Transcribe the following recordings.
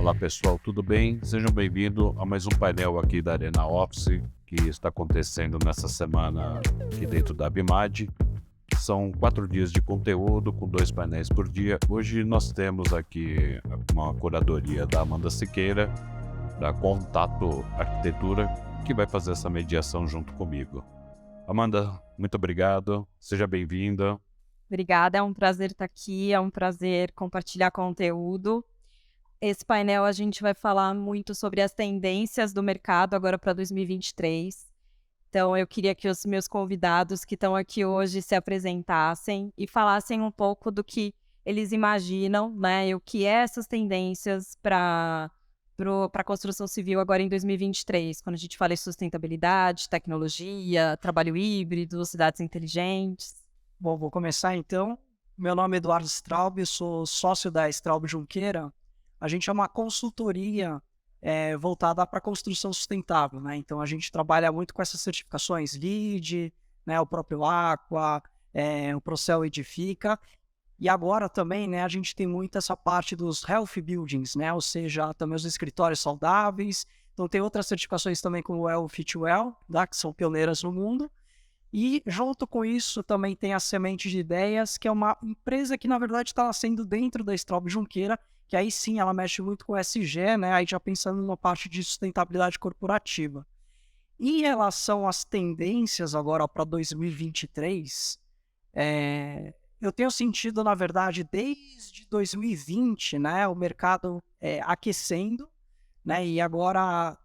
Olá pessoal, tudo bem? Sejam bem-vindos a mais um painel aqui da Arena Office que está acontecendo nessa semana aqui dentro da Abimad. São 4 dias de conteúdo com 2 painéis por dia. Hoje nós temos aqui uma curadoria da Amanda Siqueira, da Contato Arquitetura, que vai fazer essa mediação junto comigo. Amanda, muito obrigado, seja bem-vinda. Obrigada, é um prazer estar aqui, é um prazer compartilhar conteúdo. Esse painel a gente vai falar muito sobre as tendências do mercado agora para 2023. Então eu queria que os meus convidados que estão aqui hoje se apresentassem e falassem um pouco do que eles imaginam, né, e o que é essas tendências para a construção civil agora em 2023, quando a gente fala em sustentabilidade, tecnologia, trabalho híbrido, cidades inteligentes. Bom, vou começar então. Meu nome é Eduardo Straub, eu sou sócio da Straub Junqueira. A gente é uma consultoria voltada para a construção sustentável, né? Então a gente trabalha muito com essas certificações LEED, né? O próprio Aqua, o Procel Edifica. E agora também, né, a gente tem muito essa parte dos healthy buildings, né? Ou seja, também os escritórios saudáveis. Então tem outras certificações também como o Well Fit Well, tá? Que são pioneiras no mundo. E junto com isso também tem a Semente de Ideias, que é uma empresa que na verdade está nascendo dentro da Straub Junqueira, que aí sim ela mexe muito com ESG, né? Aí já pensando numa parte de sustentabilidade corporativa. Em relação às tendências agora para 2023, eu tenho sentido, na verdade, desde 2020, né, o mercado aquecendo, né? E agora,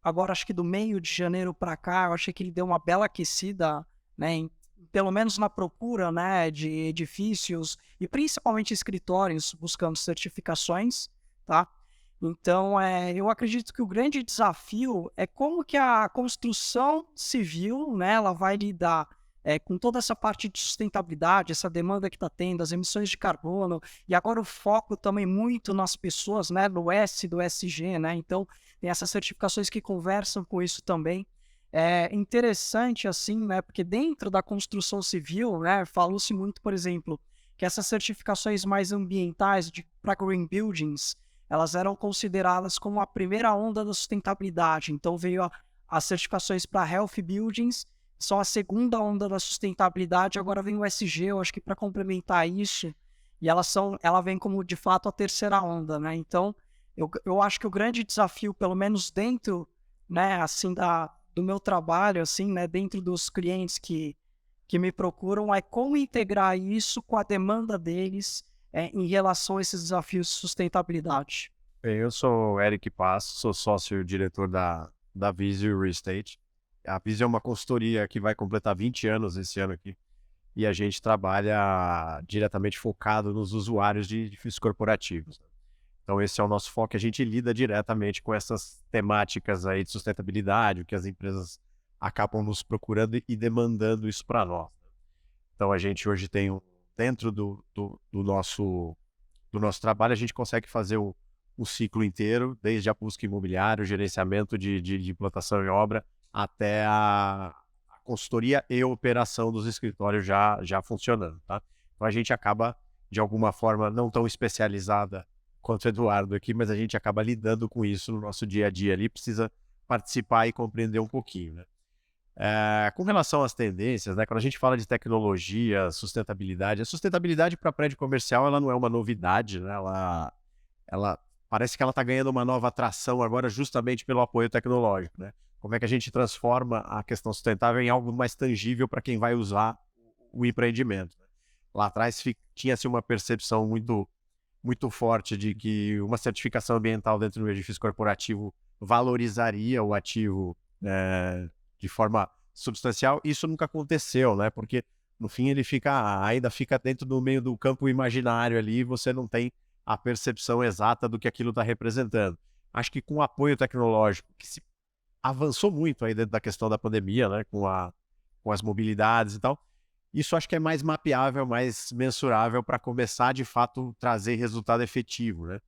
agora acho que do meio de janeiro para cá, eu achei que ele deu uma bela aquecida, né, pelo menos na procura, né, de edifícios e principalmente escritórios buscando certificações, tá? Então, eu acredito que o grande desafio é como que a construção civil, né, ela vai lidar com toda essa parte de sustentabilidade, essa demanda que está tendo, as emissões de carbono, e agora o foco também muito nas pessoas, né, no S do SG, né? Então, tem essas certificações que conversam com isso também. É interessante, assim, né, porque dentro da construção civil, né, falou-se muito, por exemplo, que essas certificações mais ambientais para green buildings, elas eram consideradas como a primeira onda da sustentabilidade. Então, veio as certificações para healthy buildings, são a segunda onda da sustentabilidade, agora vem o SG, eu acho que para complementar isso, e ela vem como, de fato, a terceira onda, né? Então, eu acho que o grande desafio, pelo menos dentro, né, assim, do meu trabalho, assim, né, dentro dos clientes que me procuram, é como integrar isso com a demanda deles em relação a esses desafios de sustentabilidade. Bem, eu sou o Eric Passo, sou sócio-diretor da Visio Real Estate. A Visio é uma consultoria que vai completar 20 anos esse ano aqui, e a gente trabalha diretamente focado nos usuários de edifícios corporativos. Então esse é o nosso foco, a gente lida diretamente com essas temáticas aí de sustentabilidade, o que as empresas acabam nos procurando e demandando isso para nós. Então a gente hoje tem, dentro do nosso trabalho, a gente consegue fazer o ciclo inteiro, desde a busca imobiliária, o gerenciamento de implantação em obra, até a consultoria e operação dos escritórios já funcionando, tá? Então a gente acaba, de alguma forma, não tão especializada quanto o Eduardo aqui, mas a gente acaba lidando com isso no nosso dia a dia ali, precisa participar e compreender um pouquinho, né? Com relação às tendências, né, quando a gente fala de tecnologia, sustentabilidade, a sustentabilidade para prédio comercial ela não é uma novidade, né? Ela parece que ela está ganhando uma nova atração agora justamente pelo apoio tecnológico, né? Como é que a gente transforma a questão sustentável em algo mais tangível para quem vai usar o empreendimento, né? Lá atrás tinha-se uma percepção muito forte de que uma certificação ambiental dentro do edifício corporativo valorizaria o ativo de forma substancial. Isso nunca aconteceu, né? Porque no fim ele ainda fica dentro do meio do campo imaginário ali, e você não tem a percepção exata do que aquilo está representando. Acho que com o apoio tecnológico, que se avançou muito aí dentro da questão da pandemia, né? Com as mobilidades e tal, isso acho que é mais mapeável, mais mensurável para começar, de fato, trazer resultado efetivo, né?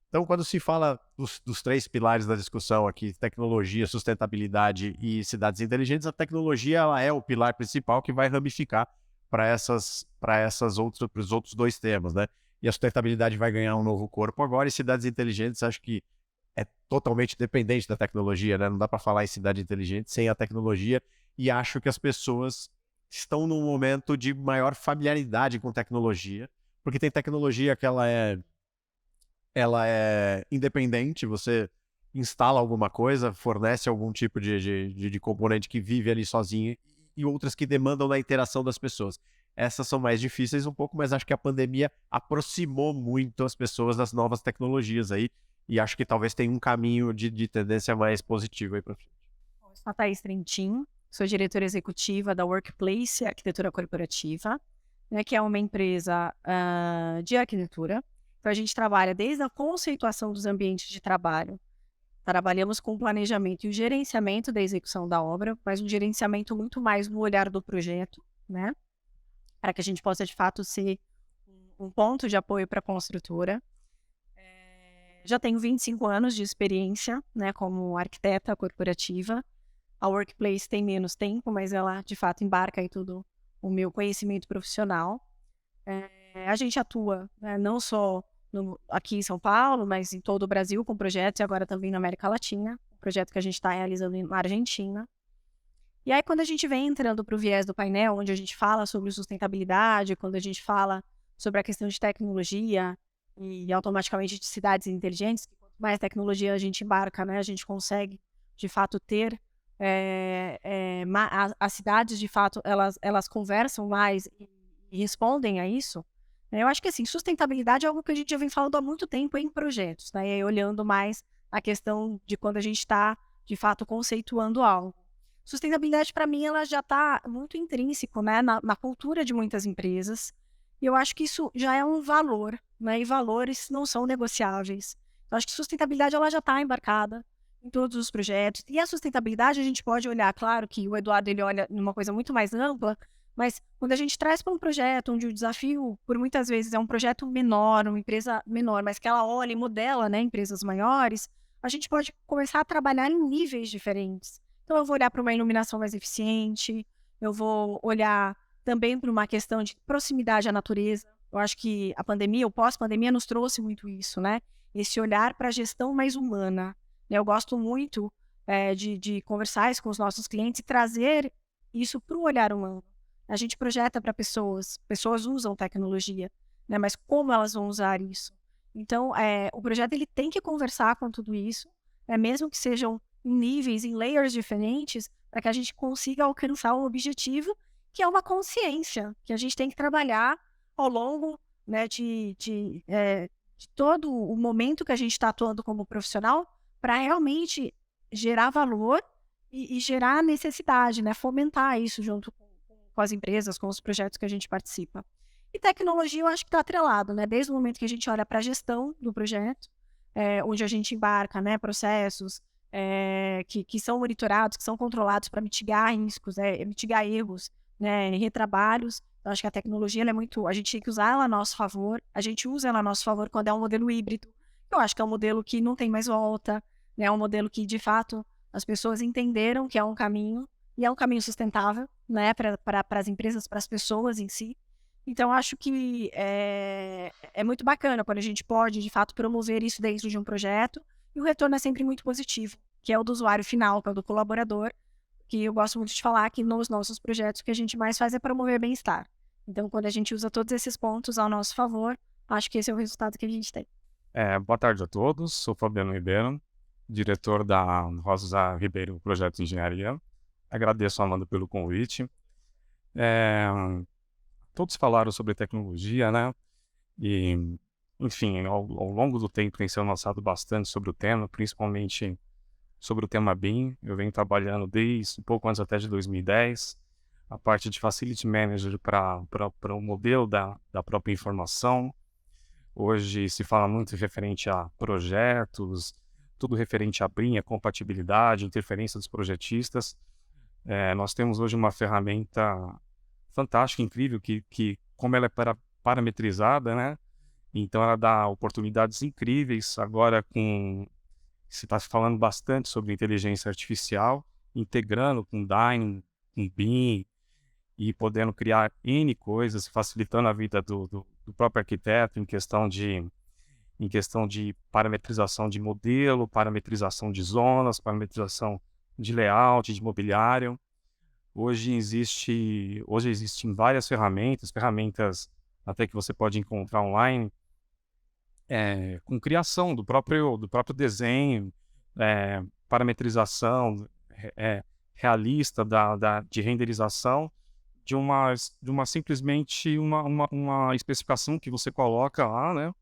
Então, quando se fala dos 3 pilares da discussão aqui, tecnologia, sustentabilidade e cidades inteligentes, a tecnologia ela é o pilar principal que vai ramificar para os outros 2 temas, né? e a sustentabilidade vai ganhar um novo corpo agora, e cidades inteligentes acho que é totalmente dependente da tecnologia, né? Não dá para falar em cidade inteligente sem a tecnologia, e acho que as pessoas estão num momento de maior familiaridade com tecnologia, porque tem tecnologia que ela é independente, você instala alguma coisa, fornece algum tipo de componente que vive ali sozinho, e outras que demandam da interação das pessoas. Essas são mais difíceis um pouco, mas acho que a pandemia aproximou muito as pessoas das novas tecnologias aí, e acho que talvez tenha um caminho de tendência mais positivo aí para frente. Eu sou a Thaís Trentin, sou diretora executiva da Workplace Arquitetura Corporativa, né, que é uma empresa de arquitetura. Então, a gente trabalha desde a conceituação dos ambientes de trabalho. Trabalhamos com o planejamento e o gerenciamento da execução da obra, mas um gerenciamento muito mais no olhar do projeto, né? Para que a gente possa, de fato, ser um ponto de apoio para a construtora. Já tenho 25 anos de experiência, né, como arquiteta corporativa. A Workplace tem menos tempo, mas ela, de fato, embarca em todo o meu conhecimento profissional. A gente atua, né, não só aqui em São Paulo, mas em todo o Brasil com projetos, e agora também na América Latina, um projeto que a gente está realizando na Argentina. E aí, quando a gente vem entrando para o viés do painel, onde a gente fala sobre sustentabilidade, quando a gente fala sobre a questão de tecnologia e automaticamente de cidades inteligentes, quanto mais tecnologia a gente embarca, né, a gente consegue, de fato, ter as cidades, de fato, elas conversam mais e respondem a isso. Eu acho que, assim, sustentabilidade é algo que a gente já vem falando há muito tempo em projetos, né? E aí, olhando mais a questão de quando a gente está, de fato, conceituando algo. Sustentabilidade, para mim, ela já está muito intrínseco, né, na cultura de muitas empresas. E eu acho que isso já é um valor, né? E valores não são negociáveis. Eu acho que sustentabilidade ela já está embarcada em todos os projetos. E a sustentabilidade a gente pode olhar, claro que o Eduardo ele olha numa coisa muito mais ampla, mas quando a gente traz para um projeto onde o desafio, por muitas vezes, é um projeto menor, uma empresa menor, mas que ela olha e modela, né, empresas maiores, a gente pode começar a trabalhar em níveis diferentes. Então, eu vou olhar para uma iluminação mais eficiente, eu vou olhar também para uma questão de proximidade à natureza. Eu acho que a pandemia, o pós-pandemia, nos trouxe muito isso, né? Esse olhar para a gestão mais humana. Eu gosto muito de conversar isso com os nossos clientes e trazer isso para o olhar humano. A gente projeta para pessoas usam tecnologia, né? Mas como elas vão usar isso? Então, o projeto ele tem que conversar com tudo isso, mesmo que sejam em níveis, em layers diferentes, para que a gente consiga alcançar um objetivo, que é uma consciência, que a gente tem que trabalhar ao longo, né, de todo o momento que a gente está atuando como profissional, para realmente gerar valor e gerar necessidade, né, fomentar isso junto com as empresas, com os projetos que a gente participa. E tecnologia eu acho que está atrelado, né? Desde o momento que a gente olha para a gestão do projeto, onde a gente embarca, né, processos que são monitorados, que são controlados para mitigar riscos, mitigar erros, né, retrabalhos. Eu acho que a tecnologia ela é muito... A gente tem que usar ela a nosso favor. A gente usa ela a nosso favor quando é um modelo híbrido. Eu acho que é um modelo que não tem mais volta, né? É um modelo que, de fato, as pessoas entenderam que é um caminho, e é um caminho sustentável, né, para as empresas, para as pessoas em si. Então, acho que é muito bacana quando a gente pode, de fato, promover isso dentro de um projeto, e o retorno é sempre muito positivo, que é o do usuário final, que é o do colaborador, que eu gosto muito de falar que nos nossos projetos o que a gente mais faz é promover bem-estar. Então, quando a gente usa todos esses pontos ao nosso favor, acho que esse é o resultado que a gente tem. Boa tarde a todos, sou Fabiano Ribeiro, diretor da Rosa Ribeiro Projeto de Engenharia. Agradeço a Amanda pelo convite. Todos falaram sobre tecnologia, né? E, enfim, ao longo do tempo tem se lançado bastante sobre o tema, principalmente sobre o tema BIM. Eu venho trabalhando desde um pouco antes até de 2010, a parte de Facility Manager para o modelo da própria informação. Hoje se fala muito referente a projetos, tudo referente a BIM, a compatibilidade, interferência dos projetistas. Nós temos hoje uma ferramenta fantástica, incrível, que como ela é parametrizada, né? Então ela dá oportunidades incríveis. Agora se está falando bastante sobre inteligência artificial, integrando com Dyne, com BIM, e podendo criar N coisas, facilitando a vida do próprio arquiteto em questão de parametrização de modelo, parametrização de zonas, parametrização de layout, de mobiliário. Hoje existem várias ferramentas até que você pode encontrar online, com criação do próprio desenho, parametrização realista de renderização de uma simplesmente uma especificação que você coloca lá, né?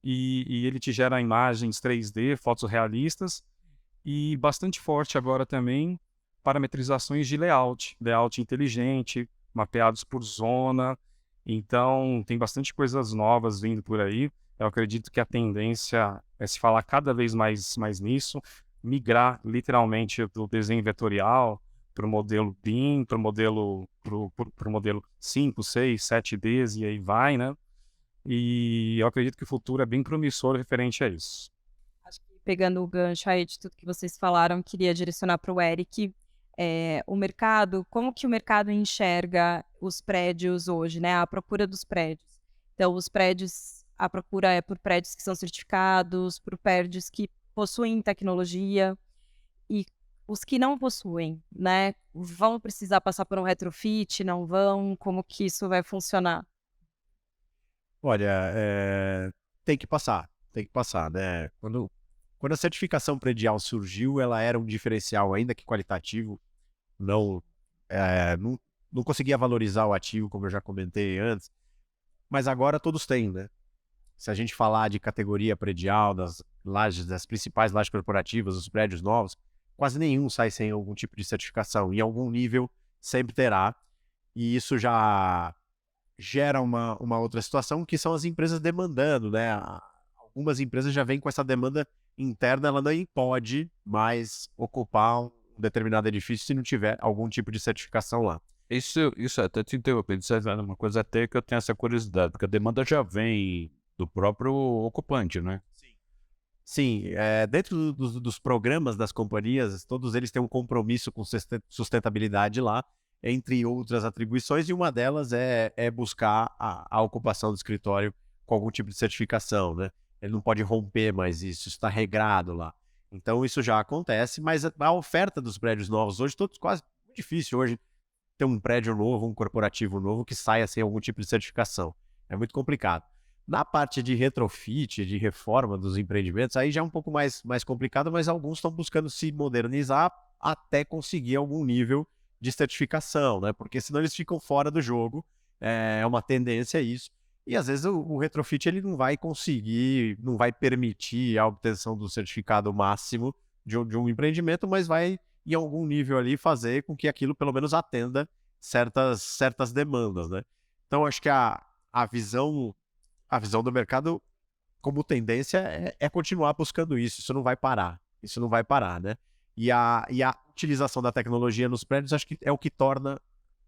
E ele te gera imagens 3D, fotos realistas, e bastante forte agora também parametrizações de layout inteligente, mapeados por zona. Então, tem bastante coisas novas vindo por aí. Eu acredito que a tendência é se falar cada vez mais nisso, migrar literalmente do desenho vetorial para o modelo BIM, para o modelo 5, 6, 7Ds e aí vai, né? E eu acredito que o futuro é bem promissor referente a isso. Acho que pegando o gancho aí de tudo que vocês falaram, queria direcionar para o Eric. O mercado, como que o mercado enxerga os prédios hoje, né? A procura dos prédios. Então, os prédios, a procura é por prédios que são certificados, por prédios que possuem tecnologia, e os que não possuem, né? Vão precisar passar por um retrofit, não vão? Como que isso vai funcionar? Olha, tem que passar, né? Quando a certificação predial surgiu, ela era um diferencial, ainda que qualitativo, não, não conseguia valorizar o ativo, como eu já comentei antes, mas agora todos têm, né? Se a gente falar de categoria predial, das lajes, das principais lajes corporativas, os prédios novos, quase nenhum sai sem algum tipo de certificação. Em algum nível sempre terá, e isso já gera uma outra situação, que são as empresas demandando, né? Algumas empresas já vêm com essa demanda interna, ela nem pode mais ocupar um determinado edifício se não tiver algum tipo de certificação lá. Isso até te interrompendo, isso é uma coisa até que eu tenho essa curiosidade, porque a demanda já vem do próprio ocupante, né? Sim, dentro dos programas das companhias, todos eles têm um compromisso com sustentabilidade lá, entre outras atribuições, e uma delas é buscar a ocupação do escritório com algum tipo de certificação, né? Ele não pode romper mais isso está regrado lá. Então isso já acontece, mas a oferta dos prédios novos hoje, todos quase muito difícil hoje ter um prédio novo, um corporativo novo que saia sem algum tipo de certificação. É muito complicado. Na parte de retrofit, de reforma dos empreendimentos, aí já é um pouco mais complicado, mas alguns estão buscando se modernizar até conseguir algum nível de certificação, né? Porque senão eles ficam fora do jogo, é uma tendência isso. E às vezes o retrofit ele não vai conseguir, não vai permitir a obtenção do certificado máximo de um empreendimento, mas vai em algum nível ali fazer com que aquilo pelo menos atenda certas demandas, né? Então acho que a visão do mercado como tendência é continuar buscando isso não vai parar, né? E a utilização da tecnologia nos prédios acho que é o que torna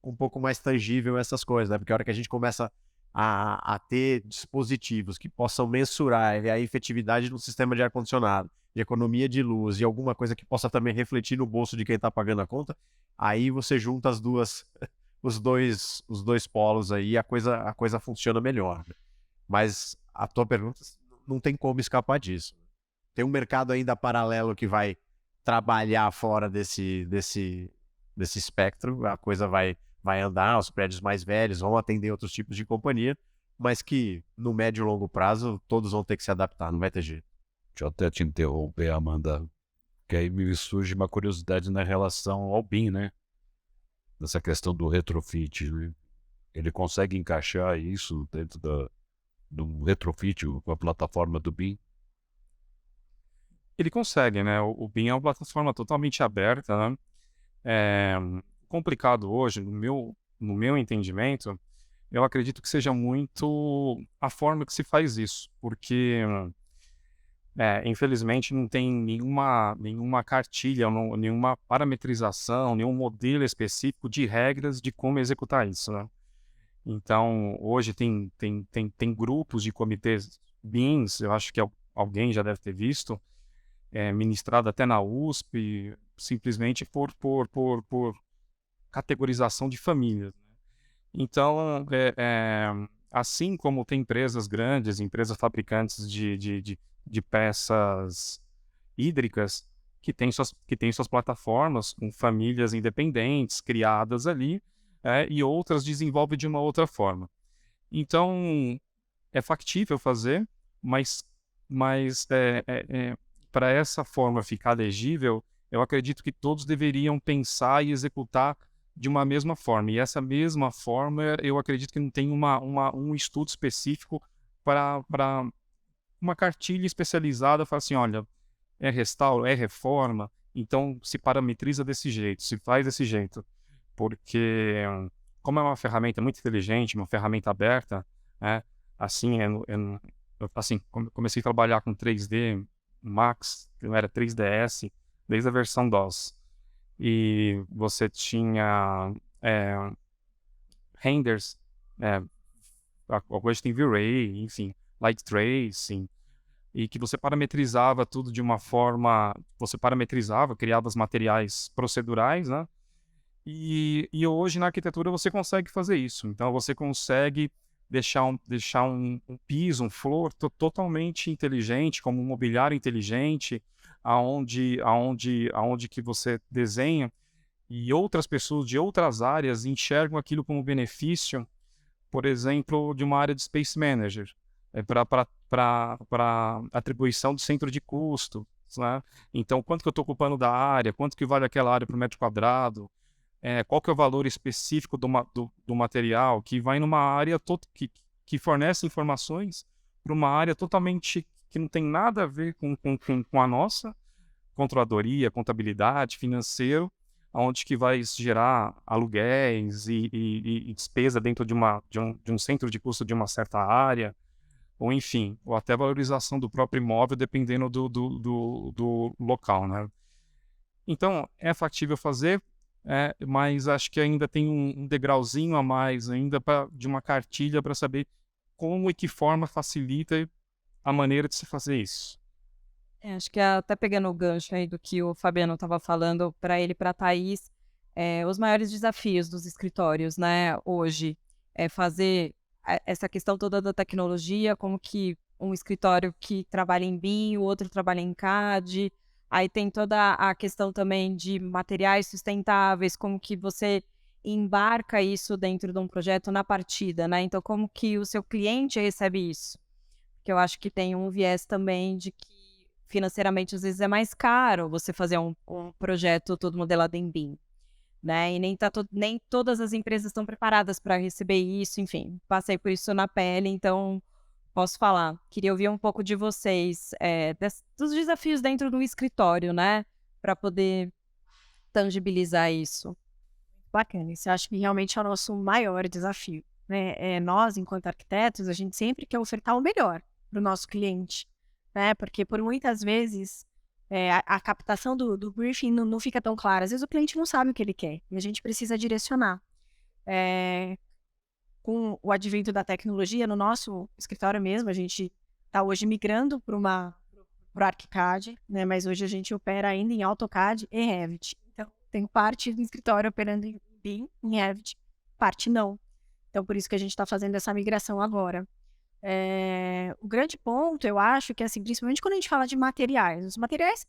um pouco mais tangível essas coisas, né? Porque a hora que a gente começa a ter dispositivos que possam mensurar a efetividade do sistema de ar-condicionado, de economia de luz e alguma coisa que possa também refletir no bolso de quem está pagando a conta, aí você junta os dois polos aí e a coisa funciona melhor, né? Mas a tua pergunta não tem como escapar disso. Tem um mercado ainda paralelo que vai trabalhar fora desse espectro, a coisa vai andar, os prédios mais velhos vão atender outros tipos de companhia, mas que no médio e longo prazo todos vão ter que se adaptar, não vai ter jeito. Deixa eu até te interromper, Amanda, que aí me surge uma curiosidade na relação ao BIM, né? Nessa questão do retrofit, né? Ele consegue encaixar isso dentro do retrofit com a plataforma do BIM? Ele consegue, né? O BIM é uma plataforma totalmente aberta, né? Complicado hoje, no meu entendimento, eu acredito que seja muito a forma que se faz isso, porque infelizmente não tem nenhuma cartilha, nenhuma parametrização, nenhum modelo específico de regras de como executar isso, né? Então, hoje tem grupos de comitês BIMs, eu acho que alguém já deve ter visto, ministrado até na USP, simplesmente por categorização de famílias, né? Então, assim como tem empresas grandes, empresas fabricantes de peças hídricas, que têm suas plataformas com famílias independentes criadas ali, e outras desenvolvem de uma outra forma. Então, é factível fazer, mas para essa forma ficar legível, eu acredito que todos deveriam pensar e executar de uma mesma forma. E essa mesma forma, eu acredito que não tem um estudo específico para uma cartilha especializada, fala assim, olha, é restauro, é reforma, então se parametriza desse jeito, se faz desse jeito. Porque, como é uma ferramenta muito inteligente, uma ferramenta aberta, assim, assim, comecei a trabalhar com 3D Max, que não era 3DS, desde a versão DOS. E você tinha renders, hoje tem V-Ray, enfim, Light Tracing, e que você parametrizava tudo de uma forma, criava os materiais procedurais, né? E hoje na arquitetura você consegue fazer isso. Então você consegue deixar um piso, um floor totalmente inteligente, como um mobiliário inteligente, aonde que você desenha e outras pessoas de outras áreas enxergam aquilo como benefício, por exemplo, de uma área de Space Manager, para atribuição do centro de custo, né? Então, quanto que eu estou ocupando da área, quanto que vale aquela área por metro quadrado, qual que é o valor específico do material, que vai numa área que fornece informações para uma área totalmente que não tem nada a ver com a nossa controladoria, contabilidade, financeiro, onde que vai gerar aluguéis e despesa dentro de um centro de custo de uma certa área, ou enfim, ou até valorização do próprio imóvel, dependendo do local, né? Então, é factível fazer, mas acho que ainda tem um degrauzinho a mais ainda de uma cartilha para saber como e que forma facilita a maneira de se fazer isso. Acho que até pegando o gancho aí do que o Fabiano estava falando, para ele e para a Thaís, os maiores desafios dos escritórios, né, hoje, é fazer essa questão toda da tecnologia, como que um escritório que trabalha em BIM, o outro trabalha em CAD, aí tem toda a questão também de materiais sustentáveis, como que você embarca isso dentro de um projeto na partida, né? Então, como que o seu cliente recebe isso? Porque eu acho que tem um viés também de que financeiramente às vezes é mais caro você fazer um projeto todo modelado em BIM, né? E nem todas as empresas estão preparadas para receber isso, enfim, passei por isso na pele, então posso falar. Queria ouvir um pouco de vocês, dos desafios dentro do escritório, né? Para poder tangibilizar isso. Bacana, isso eu acho que realmente é o nosso maior desafio, né? Nós, enquanto arquitetos, a gente sempre quer ofertar o melhor para o nosso cliente, né? Porque por muitas vezes a captação do briefing não fica tão clara. Às vezes o cliente não sabe o que ele quer e a gente precisa direcionar. Com o advento da tecnologia, no nosso escritório mesmo, a gente está hoje migrando para o ArchiCAD, né? Mas hoje a gente opera ainda em AutoCAD e Revit. Então, tem parte do escritório operando em BIM, em Revit, parte não. Então, por isso que a gente está fazendo essa migração agora. O grande ponto, eu acho, que assim, principalmente quando a gente fala de materiais. Os materiais,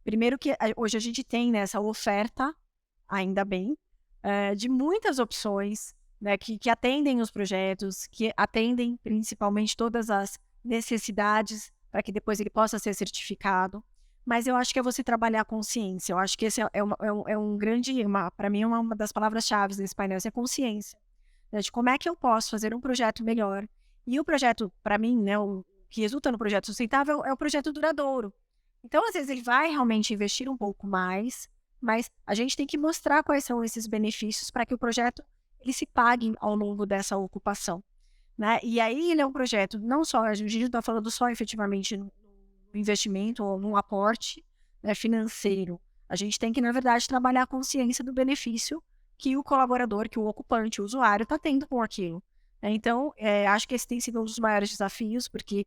primeiro que hoje a gente tem nessa oferta, ainda bem, de muitas opções, né, que atendem os projetos, que atendem principalmente todas as necessidades para que depois ele possa ser certificado. Mas eu acho que é você trabalhar a consciência. Eu acho que esse é um grande, para mim, uma das palavras-chave desse painel, é consciência, né, de como é que eu posso fazer um projeto melhor. E o projeto, para mim, né, o que resulta no projeto sustentável é o projeto duradouro. Então, às vezes, ele vai realmente investir um pouco mais, mas a gente tem que mostrar quais são esses benefícios para que o projeto ele se pague ao longo dessa ocupação, né? E aí ele é um projeto, não só, a gente não está falando só efetivamente no investimento ou no aporte, né, financeiro. A gente tem que, na verdade, trabalhar a consciência do benefício que o colaborador, que o ocupante, o usuário está tendo com aquilo. Então, acho que esse tem sido um dos maiores desafios, porque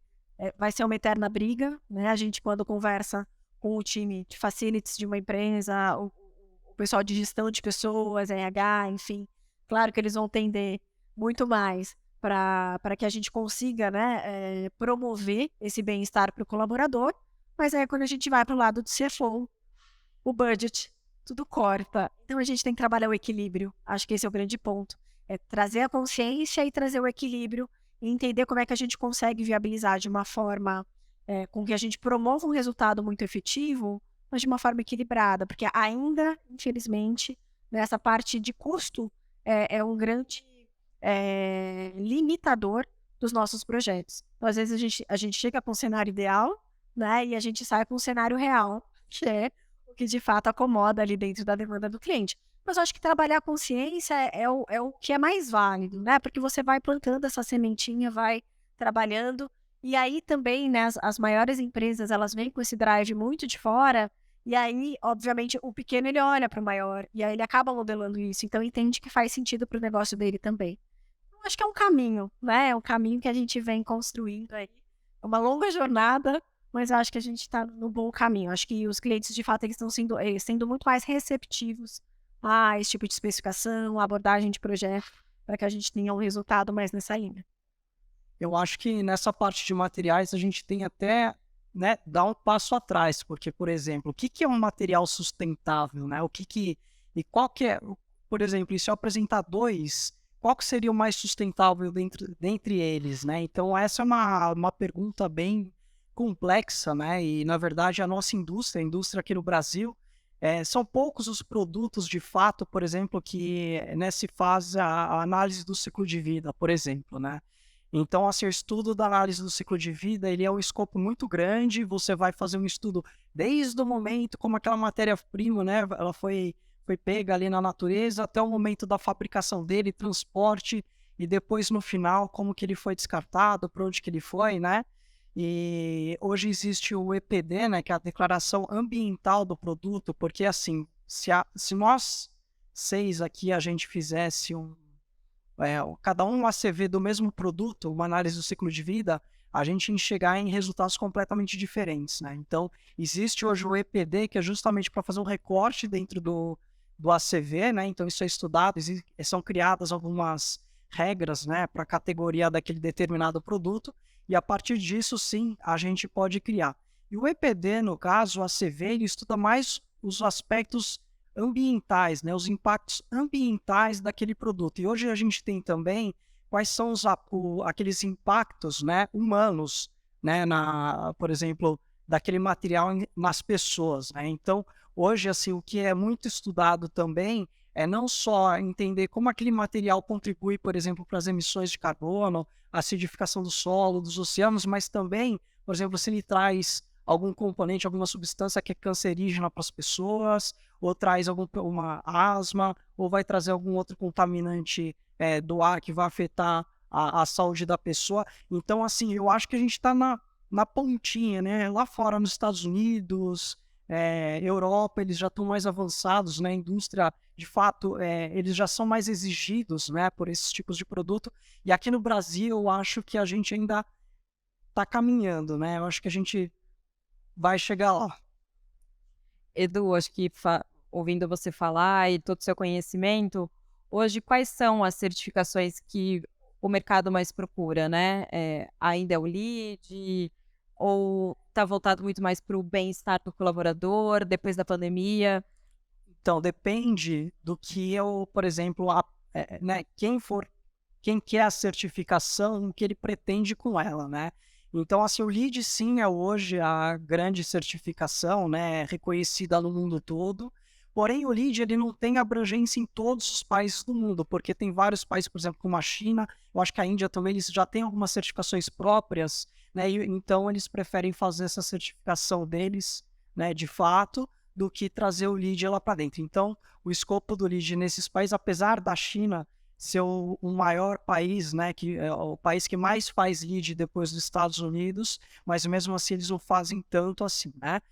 vai ser uma eterna briga, né? A gente, quando conversa com o time de facilities de uma empresa, o o pessoal de gestão de pessoas, RH, enfim. Claro que eles vão tender muito mais para que a gente consiga, né, promover esse bem-estar para o colaborador, mas aí quando a gente vai para o lado do CFO, o budget, tudo corta. Então a gente tem que trabalhar o equilíbrio. Acho que esse é o grande ponto. É trazer a consciência e trazer o equilíbrio e entender como é que a gente consegue viabilizar de uma forma com que a gente promova um resultado muito efetivo, mas de uma forma equilibrada, porque ainda, infelizmente, nessa parte de custo é um grande limitador dos nossos projetos. Então, às vezes a gente chega com um cenário ideal, né, e a gente sai com um cenário real, que é o que de fato acomoda ali dentro da demanda do cliente. Mas eu acho que trabalhar a consciência é o que é mais válido, né? Porque você vai plantando essa sementinha, vai trabalhando. E aí também, né, as maiores empresas, elas vêm com esse drive muito de fora. E aí, obviamente, o pequeno, ele olha para o maior. E aí ele acaba modelando isso. Então, entende que faz sentido para o negócio dele também. Então, acho que é um caminho, né? É um caminho que a gente vem construindo aí. É uma longa jornada, mas eu acho que a gente está no bom caminho. Acho que os clientes, de fato, eles estão sendo muito mais receptivos a esse tipo de especificação, abordagem de projeto, para que a gente tenha um resultado mais nessa linha. Eu acho que nessa parte de materiais a gente tem até, né, dar um passo atrás, porque, por exemplo, o que é um material sustentável, né? E qual que é, por exemplo, e se eu apresentar dois, qual que seria o mais sustentável dentre eles, né? Então essa é uma pergunta bem complexa, né? E na verdade a nossa indústria, a indústria aqui no Brasil, são poucos os produtos de fato, por exemplo, que se faz a análise do ciclo de vida, por exemplo, né? Então, assim, o estudo da análise do ciclo de vida, ele é um escopo muito grande, você vai fazer um estudo desde o momento como aquela matéria-prima, né, ela foi pega ali na natureza, até o momento da fabricação dele, transporte, e depois no final, como que ele foi descartado, para onde que ele foi, né? E hoje existe o EPD, né, que é a Declaração Ambiental do Produto, porque assim, se nós 6 aqui a gente fizesse cada um ACV do mesmo produto, uma análise do ciclo de vida, a gente ia chegar em resultados completamente diferentes, né? Então, existe hoje o EPD, que é justamente para fazer um recorte dentro do ACV, né? Então, isso é estudado, são criadas algumas regras, né, para a categoria daquele determinado produto, e a partir disso, sim, a gente pode criar. E o EPD, no caso, o ACV, ele estuda mais os aspectos ambientais, né, os impactos ambientais daquele produto. E hoje a gente tem também quais são aqueles impactos, né, humanos, né, por exemplo, daquele material nas pessoas, né? Então, hoje, assim, o que é muito estudado também é não só entender como aquele material contribui, por exemplo, para as emissões de carbono, a acidificação do solo, dos oceanos, mas também, por exemplo, se ele traz algum componente, alguma substância que é cancerígena para as pessoas, ou traz uma asma, ou vai trazer algum outro contaminante do ar que vai afetar a saúde da pessoa. Então, assim, eu acho que a gente está na pontinha, né? Lá fora, nos Estados Unidos, Europa, eles já estão mais avançados, né? A indústria, de fato, eles já são mais exigidos, né, por esses tipos de produto. E aqui no Brasil, eu acho que a gente ainda está caminhando, né? Eu acho que a gente vai chegar lá. Edu, acho que ouvindo você falar e todo o seu conhecimento, hoje quais são as certificações que o mercado mais procura, né? Ainda é o LEED ou está voltado muito mais para o bem-estar do colaborador depois da pandemia? Então, depende do que por exemplo, né, quem quer a certificação, o que ele pretende com ela, né? Então, assim, o LEED sim é hoje a grande certificação, né, reconhecida no mundo todo. Porém, o LEED ele não tem abrangência em todos os países do mundo, porque tem vários países, por exemplo, como a China, eu acho que a Índia também, eles já têm algumas certificações próprias, né, e então eles preferem fazer essa certificação deles, né, de fato, do que trazer o LEED lá para dentro. Então, o escopo do LEED nesses países, apesar da China ser o maior país, né, que é o país que mais faz LEED depois dos Estados Unidos, mas mesmo assim eles não fazem tanto assim, né?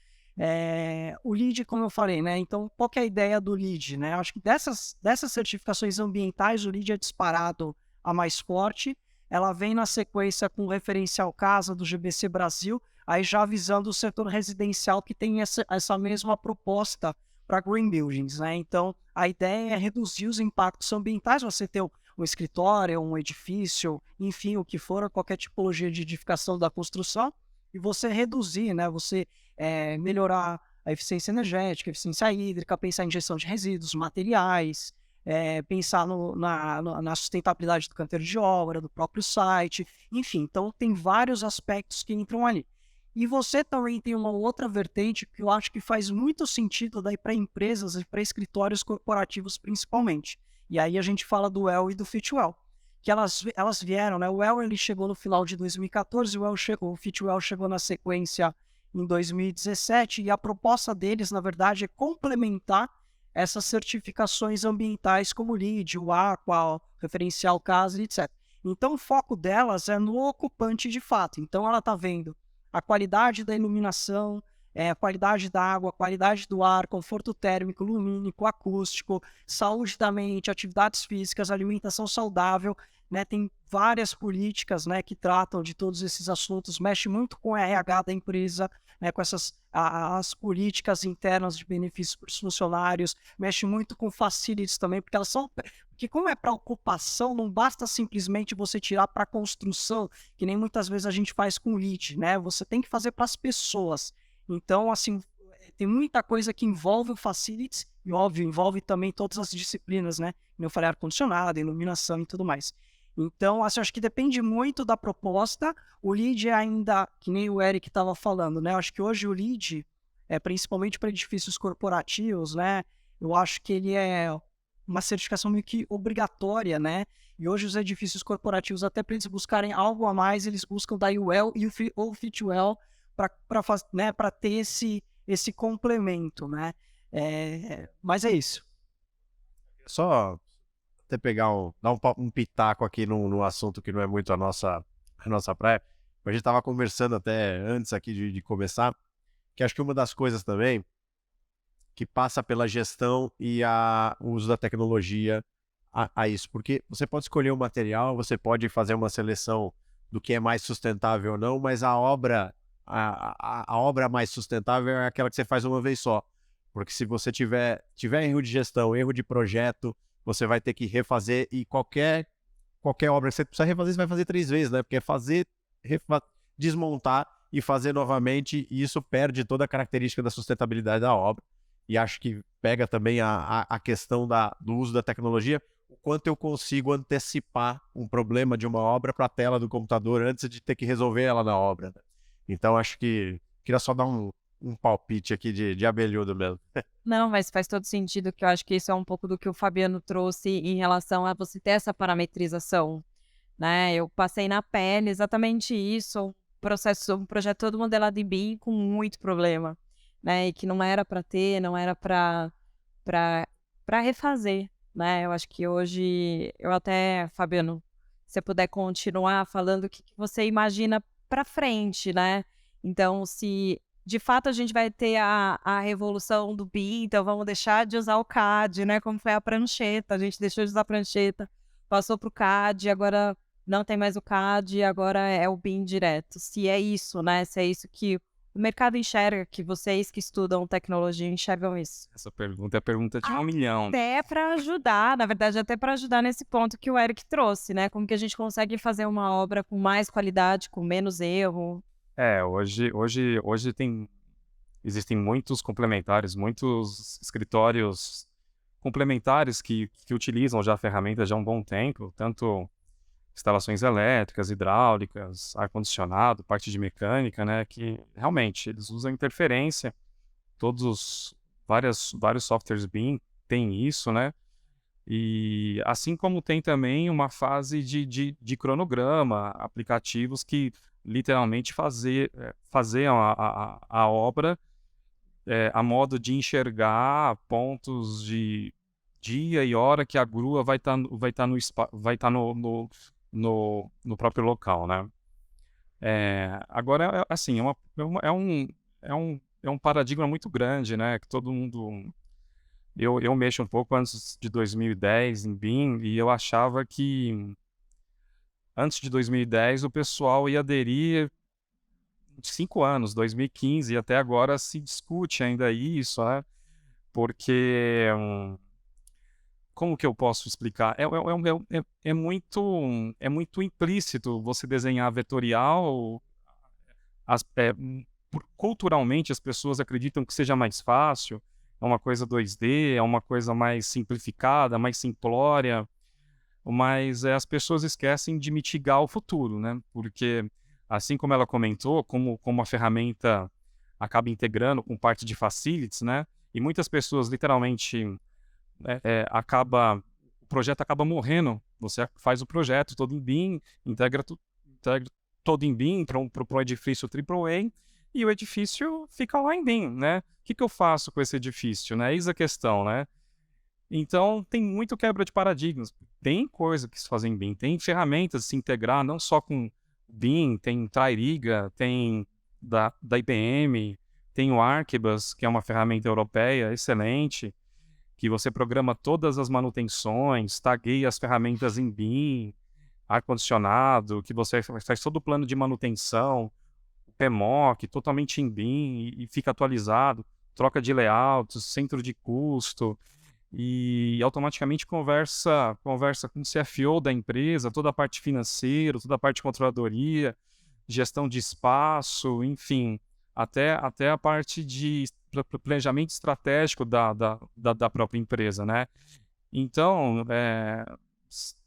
O LEED, como eu falei, né? Então, qual que é a ideia do LEED, né? Eu acho que dessas certificações ambientais, o LEED é disparado a mais forte. Ela vem na sequência com o referencial Casa do GBC Brasil, aí já visando o setor residencial que tem essa mesma proposta para green buildings, né? Então, a ideia é reduzir os impactos ambientais, você ter um escritório, um edifício, enfim, o que for, qualquer tipologia de edificação da construção, e você reduzir, né? Você melhorar a eficiência energética, a eficiência hídrica, pensar em gestão de resíduos, materiais, pensar na sustentabilidade do canteiro de obra, do próprio site, enfim. Então, tem vários aspectos que entram ali. E você também tem uma outra vertente que eu acho que faz muito sentido daí para empresas e para escritórios corporativos principalmente. E aí a gente fala do Well e do Fitwel, que elas vieram, né? O Well ele chegou no final de 2014, o Fitwel chegou na sequência em 2017, e a proposta deles, na verdade, é complementar essas certificações ambientais como o LEED, o Aqua, o referencial CASA, etc. Então o foco delas é no ocupante de fato. Então ela está vendo a qualidade da iluminação, a qualidade da água, a qualidade do ar, conforto térmico, lumínico, acústico, saúde da mente, atividades físicas, alimentação saudável, né? Tem várias políticas, né, que tratam de todos esses assuntos, mexe muito com o RH da empresa, né, com as políticas internas de benefícios para os funcionários, mexe muito com facilities também, porque porque como é para ocupação, não basta simplesmente você tirar para construção, que nem muitas vezes a gente faz com lead, né? Você tem que fazer para as pessoas. Então, assim, tem muita coisa que envolve o facilities e, óbvio, envolve também todas as disciplinas, né? Como eu falei, ar-condicionado, iluminação e tudo mais. Então, assim, acho que depende muito da proposta. O LEED é ainda, que nem o Eric estava falando, né? Acho que hoje o LEED, principalmente para edifícios corporativos, né? Eu acho que ele é uma certificação meio que obrigatória, né? E hoje os edifícios corporativos, até para eles buscarem algo a mais, eles buscam daí o WELL e o Fitwel para ter esse complemento, né? Mas é isso. Só até pegar dar um pitaco aqui no assunto que não é muito a nossa praia. A gente estava conversando até antes aqui de começar, que acho que uma das coisas também que passa pela gestão e o uso da tecnologia a isso. Porque você pode escolher o material, você pode fazer uma seleção do que é mais sustentável ou não, mas a obra mais sustentável é aquela que você faz uma vez só. Porque se você tiver erro de gestão, erro de projeto, você vai ter que refazer, e qualquer obra que você precisa refazer, você vai fazer 3 vezes, né? Porque é desmontar e fazer novamente, e isso perde toda a característica da sustentabilidade da obra. E acho que pega também a questão do uso da tecnologia, o quanto eu consigo antecipar um problema de uma obra para a tela do computador antes de ter que resolver ela na obra, né? Então acho que queria só dar um palpite aqui de abelhudo mesmo. Não, mas faz todo sentido, que eu acho que isso é um pouco do que o Fabiano trouxe em relação a você ter essa parametrização, né? Eu passei na pele exatamente isso, um projeto todo modelado em BIM com muito problema, né? E que não era para ter, não era para refazer, né? Eu acho que hoje, Fabiano, se você puder continuar falando o que você imagina para frente, né? Então, se de fato a gente vai ter a revolução do BIM, então vamos deixar de usar o CAD, né? Como foi a prancheta, a gente deixou de usar a prancheta, passou para o CAD, agora não tem mais o CAD, agora é o BIM direto. Se é isso, né? Se é isso que o mercado enxerga, que vocês que estudam tecnologia enxergam isso. Essa pergunta é a pergunta de 1 milhão. Até para ajudar, na verdade, até para ajudar nesse ponto que o Eric trouxe, né? Como que a gente consegue fazer uma obra com mais qualidade, com menos erro. Hoje existem muitos complementares, muitos escritórios complementares que utilizam já a ferramenta já há um bom tempo, tanto instalações elétricas, hidráulicas, ar-condicionado, parte de mecânica, né, que realmente eles usam interferência, vários softwares BIM têm isso, né, e assim como tem também uma fase de cronograma, aplicativos que literalmente faziam a obra a modo de enxergar pontos de dia e hora que a grua vai estar no próprio local, né? Agora, assim, é um paradigma muito grande, né? Que todo mundo... Eu mexo um pouco antes de 2010 em BIM, e eu achava que antes de 2010 o pessoal ia aderir 5 anos, 2015, e até agora se discute ainda isso, né? porque como que eu posso explicar? É muito implícito você desenhar vetorial. Culturalmente, as pessoas acreditam que seja mais fácil, é uma coisa 2D, é uma coisa mais simplificada, mais simplória, mas as pessoas esquecem de mitigar o futuro, né? Porque, assim como ela comentou, como a ferramenta acaba integrando com parte de facilities, né? E muitas pessoas, literalmente, o projeto acaba morrendo. Você faz o projeto todo em BIM, integra todo em BIM para um edifício AAA, e o edifício fica lá em BIM, né? O que eu faço com esse edifício, né? Eis a questão, né? Então, tem muito quebra de paradigmas. Tem coisa que se faz em BIM, tem ferramentas de se integrar, não só com BIM, tem Trairiga, tem da IBM, tem o Archibus, que é uma ferramenta europeia excelente, que você programa todas as manutenções, tagueia as ferramentas em BIM, ar-condicionado, que você faz todo o plano de manutenção, o PMOC, totalmente em BIM e fica atualizado, troca de layout, centro de custo, e automaticamente conversa com o CFO da empresa, toda a parte financeira, toda a parte de controladoria, gestão de espaço, enfim, até a parte de planejamento estratégico da própria empresa, né? Então,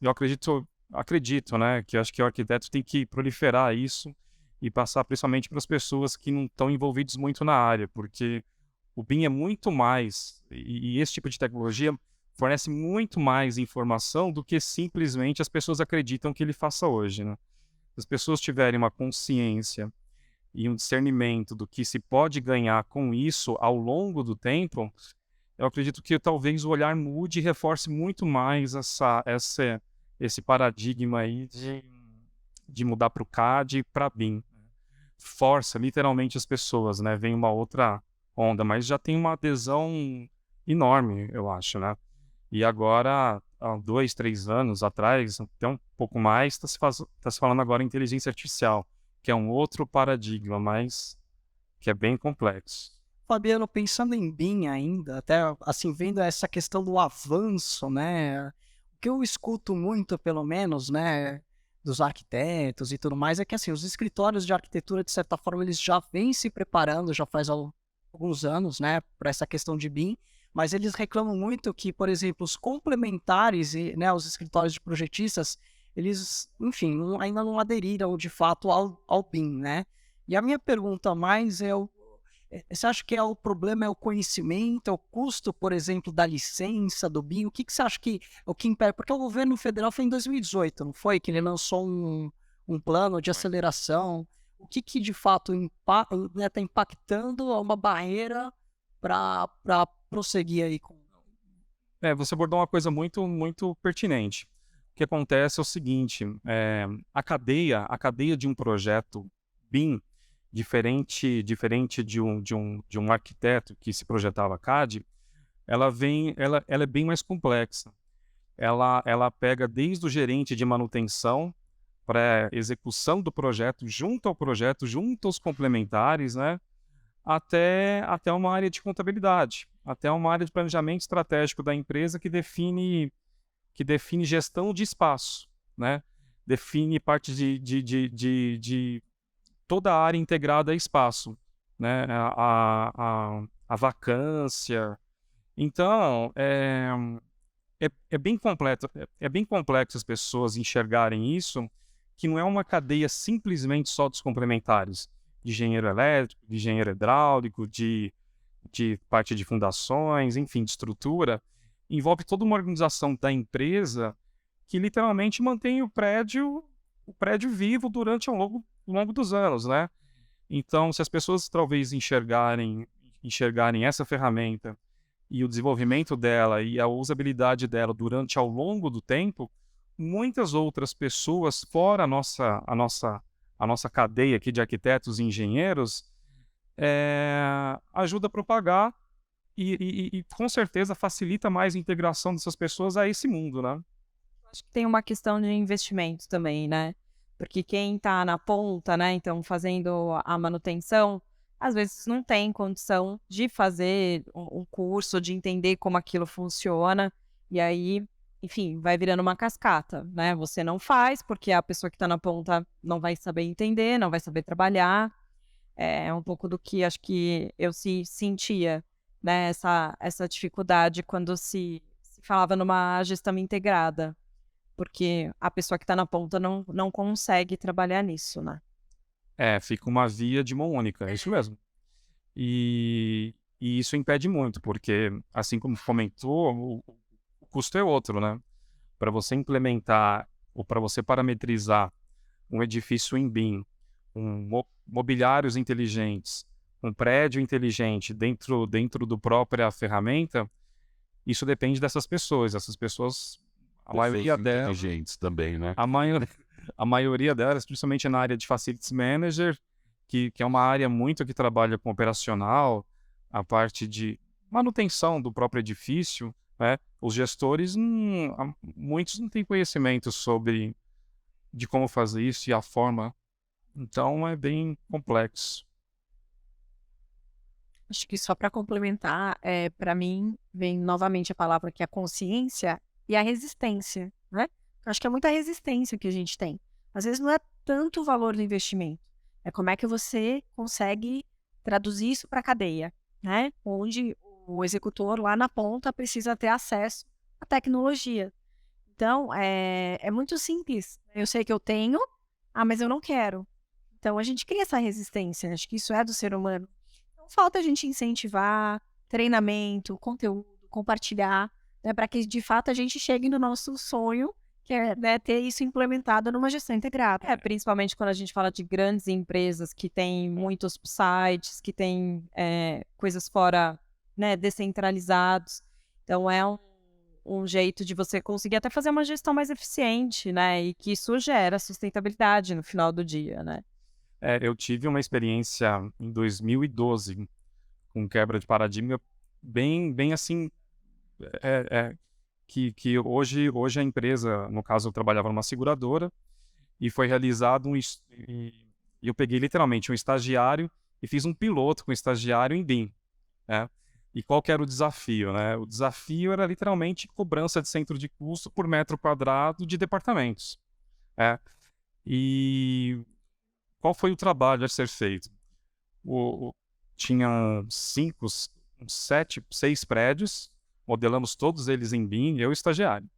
eu acredito, né, que acho que o arquiteto tem que proliferar isso e passar principalmente para as pessoas que não estão envolvidas muito na área, porque o BIM é muito mais, e esse tipo de tecnologia fornece muito mais informação do que simplesmente as pessoas acreditam que ele faça hoje, né? Se as pessoas tiverem uma consciência e um discernimento do que se pode ganhar com isso ao longo do tempo, eu acredito que talvez o olhar mude e reforce muito mais esse paradigma aí de mudar para o CAD e para BIM. Força literalmente as pessoas, né? Vem uma outra onda, mas já tem uma adesão enorme, eu acho, né? E agora, há 2, 3 anos atrás, até um pouco mais, tá se falando agora em inteligência artificial, que é um outro paradigma, mas que é bem complexo. Fabiano, pensando em BIM ainda, até assim, vendo essa questão do avanço, né? O que eu escuto muito, pelo menos, né, dos arquitetos e tudo mais, é que assim, os escritórios de arquitetura, de certa forma, eles já vêm se preparando, já faz alguns anos, né, para essa questão de BIM, mas eles reclamam muito que, por exemplo, os complementares, né, os escritórios de projetistas, eles, enfim, ainda não aderiram de fato ao BIM, né? E a minha pergunta mais você acha que o problema é o conhecimento, é o custo, por exemplo, da licença, do BIM? O que você acha que é o que impede? Porque o governo federal foi em 2018, não foi? Que ele lançou um plano de aceleração. O que de fato está impactando uma barreira para prosseguir aí com... Você abordou uma coisa muito, muito pertinente. O que acontece é o seguinte, a cadeia de um projeto BIM, diferente de um arquiteto que se projetava CAD, ela é bem mais complexa. Ela pega desde o gerente de manutenção para execução do projeto, junto ao projeto, junto aos complementares, né? Até uma área de contabilidade, até uma área de planejamento estratégico da empresa que define gestão de espaço, né? Define parte de toda a área integrada a espaço, né? A vacância. Então, é bem completo, é bem complexo as pessoas enxergarem isso, que não é uma cadeia simplesmente só dos complementares, de engenheiro elétrico, de engenheiro hidráulico, de parte de fundações, enfim, de estrutura, envolve toda uma organização da empresa que literalmente mantém o prédio vivo durante ao longo dos anos, né? Então, se as pessoas talvez enxergarem essa ferramenta e o desenvolvimento dela e a usabilidade dela durante ao longo do tempo, muitas outras pessoas fora a nossa cadeia aqui de arquitetos e engenheiros ajuda a propagar e com certeza facilita mais a integração dessas pessoas a esse mundo, né? Acho que tem uma questão de investimento também, né? Porque quem está na ponta, né, então fazendo a manutenção, às vezes não tem condição de fazer um curso, de entender como aquilo funciona, e aí, enfim, vai virando uma cascata, né? Você não faz, porque a pessoa que está na ponta não vai saber entender, não vai saber trabalhar. É um pouco do que acho que eu sentia, né? Essa dificuldade quando se falava numa gestão integrada, porque a pessoa que está na ponta não consegue trabalhar nisso, né? Fica uma via de mão única, é isso mesmo. E isso impede muito, porque, assim como comentou, o custo é outro, né? Para você implementar ou para você parametrizar um edifício em BIM, mobiliários inteligentes, um prédio inteligente dentro do própria ferramenta, isso depende dessas pessoas. Essas pessoas, a maioria delas, inteligentes também, né? a maioria delas, principalmente na área de Facilities Manager, que é uma área muito que trabalha com operacional, a parte de manutenção do próprio edifício, né? Os gestores, muitos não têm conhecimento de como fazer isso e a forma. Então é bem complexo. Acho que só para complementar, para mim, vem novamente a palavra que é a consciência e a resistência, né? Eu acho que é muita resistência que a gente tem. Às vezes não é tanto o valor do investimento, é como é que você consegue traduzir isso para a cadeia, né? Onde o executor lá na ponta precisa ter acesso à tecnologia. Então, é muito simples. Eu sei que eu tenho, mas eu não quero. Então, a gente cria essa resistência. Acho que isso é do ser humano. Não falta a gente incentivar, treinamento, conteúdo, compartilhar, né, para que de fato a gente chegue no nosso sonho, que é, né, ter isso implementado numa gestão integrada. Principalmente quando a gente fala de grandes empresas que têm muitos sites, que têm coisas fora, né, descentralizados. Então, é um jeito de você conseguir até fazer uma gestão mais eficiente, né? E que isso gera sustentabilidade no final do dia, né? Eu tive uma experiência em 2012 com quebra de paradigma bem assim, que hoje a empresa, no caso eu trabalhava numa seguradora, e foi realizado e eu peguei literalmente um estagiário e fiz um piloto com o estagiário em BIM, né? E qual que era o desafio, né? O desafio era literalmente cobrança de centro de custo por metro quadrado de departamentos, né? E qual foi o trabalho a ser feito? Tinha 5, 7, 6 prédios, modelamos todos eles em BIM, eu e o estagiário.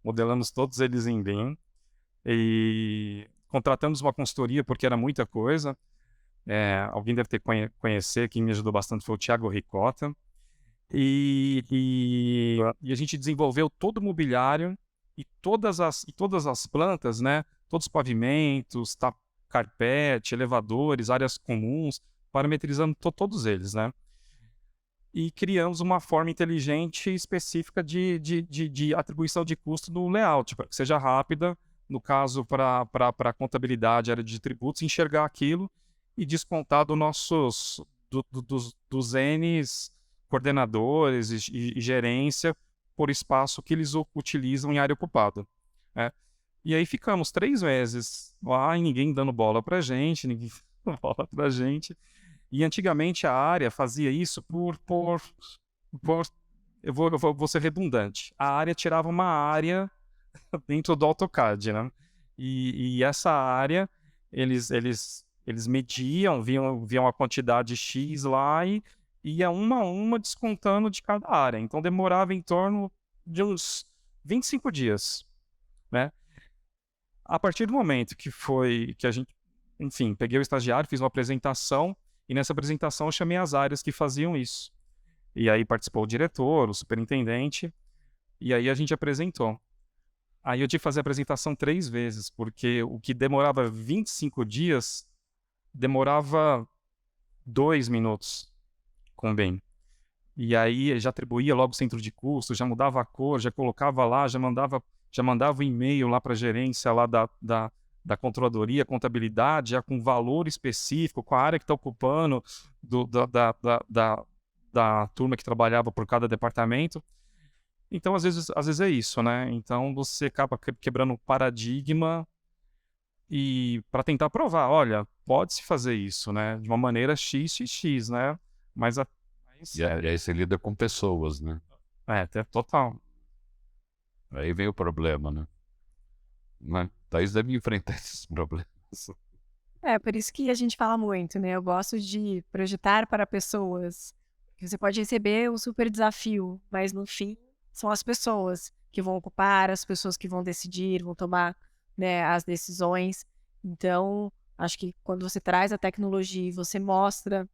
Modelamos todos eles em BIM e contratamos uma consultoria porque era muita coisa. Alguém deve ter conhecer, quem me ajudou bastante foi o Thiago Ricota. E a gente desenvolveu todo o mobiliário e todas as plantas, né? Todos os pavimentos, carpete, elevadores, áreas comuns, parametrizando todos eles, né? E criamos uma forma inteligente e específica de atribuição de custo no layout, para que seja rápida, no caso, para a contabilidade, área de tributos, enxergar aquilo e descontar dos N's coordenadores e gerência por espaço que eles utilizam em área ocupada, né? E aí ficamos 3 meses lá e ninguém dando bola pra gente, ninguém dando bola pra gente. E antigamente a área fazia isso eu vou ser redundante. A área tirava uma área dentro do AutoCAD, né? E essa área, eles mediam, viam a quantidade X lá e ia uma a uma descontando de cada área. Então demorava em torno de uns 25 dias, né? A partir do momento que a gente, enfim, peguei o estagiário, fiz uma apresentação, e nessa apresentação eu chamei as áreas que faziam isso. E aí participou o diretor, o superintendente, e aí a gente apresentou. Aí eu tive que fazer a apresentação 3 vezes, porque o que demorava 25 dias, demorava 2 minutos com o BIM. E aí já atribuía logo o centro de custo, já mudava a cor, já colocava lá, já mandava o e-mail lá para a gerência lá da controladoria, contabilidade, já com valor específico, com a área que está ocupando da turma que trabalhava por cada departamento. Então, às vezes é isso, né? Então, você acaba quebrando o paradigma e para tentar provar, olha, pode-se fazer isso, né? De uma maneira XXX, né? Mas E aí você lida com pessoas, né? até total. Aí vem o problema, né? Thaís deve enfrentar esses problemas. Por isso que a gente fala muito, né? Eu gosto de projetar para pessoas. Você pode receber um super desafio, mas no fim são as pessoas que vão ocupar, as pessoas que vão decidir, vão tomar, né, as decisões. Então, acho que quando você traz a tecnologia e você mostra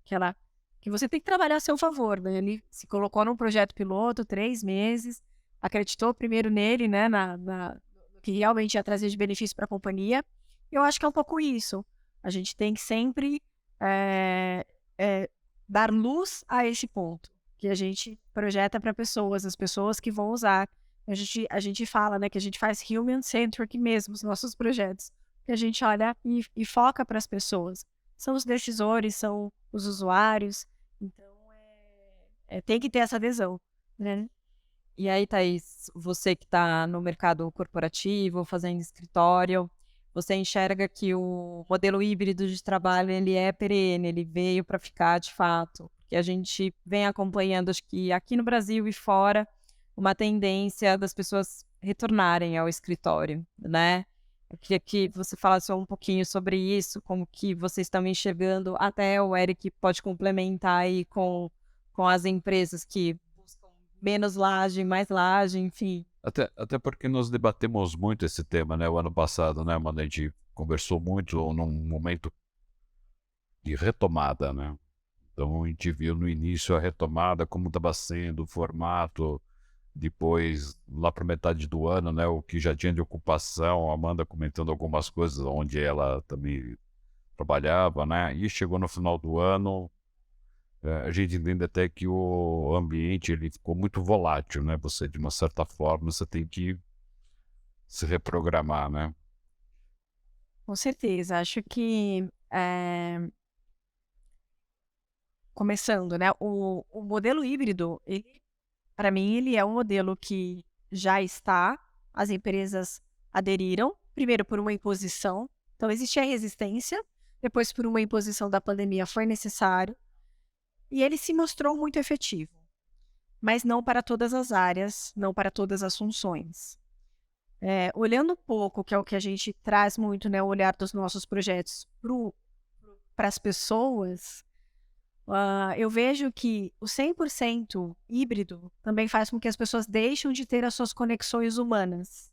que você tem que trabalhar a seu favor, né? Ele se colocou num projeto piloto 3 meses, acreditou primeiro nele, né, no que realmente ia trazer de benefício para a companhia. Eu acho que é um pouco isso. A gente tem que sempre dar luz a esse ponto, que a gente projeta para pessoas, as pessoas que vão usar. A gente fala, né, que a gente faz human-centric mesmo, os nossos projetos, que a gente olha e foca para as pessoas. São os decisores, são os usuários, então tem que ter essa adesão, né? E aí, Thaís, você que está no mercado corporativo, fazendo escritório, você enxerga que o modelo híbrido de trabalho ele é perene, ele veio para ficar de fato. Porque a gente vem acompanhando, acho que aqui no Brasil e fora, uma tendência das pessoas retornarem ao escritório, né? Eu queria que você falasse um pouquinho sobre isso, como que vocês estão enxergando, até o Eric pode complementar aí com as empresas que buscam menos laje, mais laje, enfim. Até porque nós debatemos muito esse tema, né? O ano passado, né, Amanda? A gente conversou muito num momento de retomada, né? Então a gente viu no início a retomada, como estava sendo o formato, depois lá para metade do ano, né, o que já tinha de ocupação, a Amanda comentando algumas coisas onde ela também trabalhava, né? E chegou no final do ano, a gente entende até que o ambiente ele ficou muito volátil, né? Você, de uma certa forma, você tem que se reprogramar, né? Com certeza. Acho que, começando, né, o modelo híbrido, para mim, ele é um modelo que já está, as empresas aderiram, primeiro por uma imposição, então existia resistência, depois por uma imposição da pandemia foi necessário, e ele se mostrou muito efetivo, mas não para todas as áreas, não para todas as funções. Olhando um pouco, que é o que a gente traz muito, né, o olhar dos nossos projetos para as pessoas, eu vejo que o 100% híbrido também faz com que as pessoas deixem de ter as suas conexões humanas.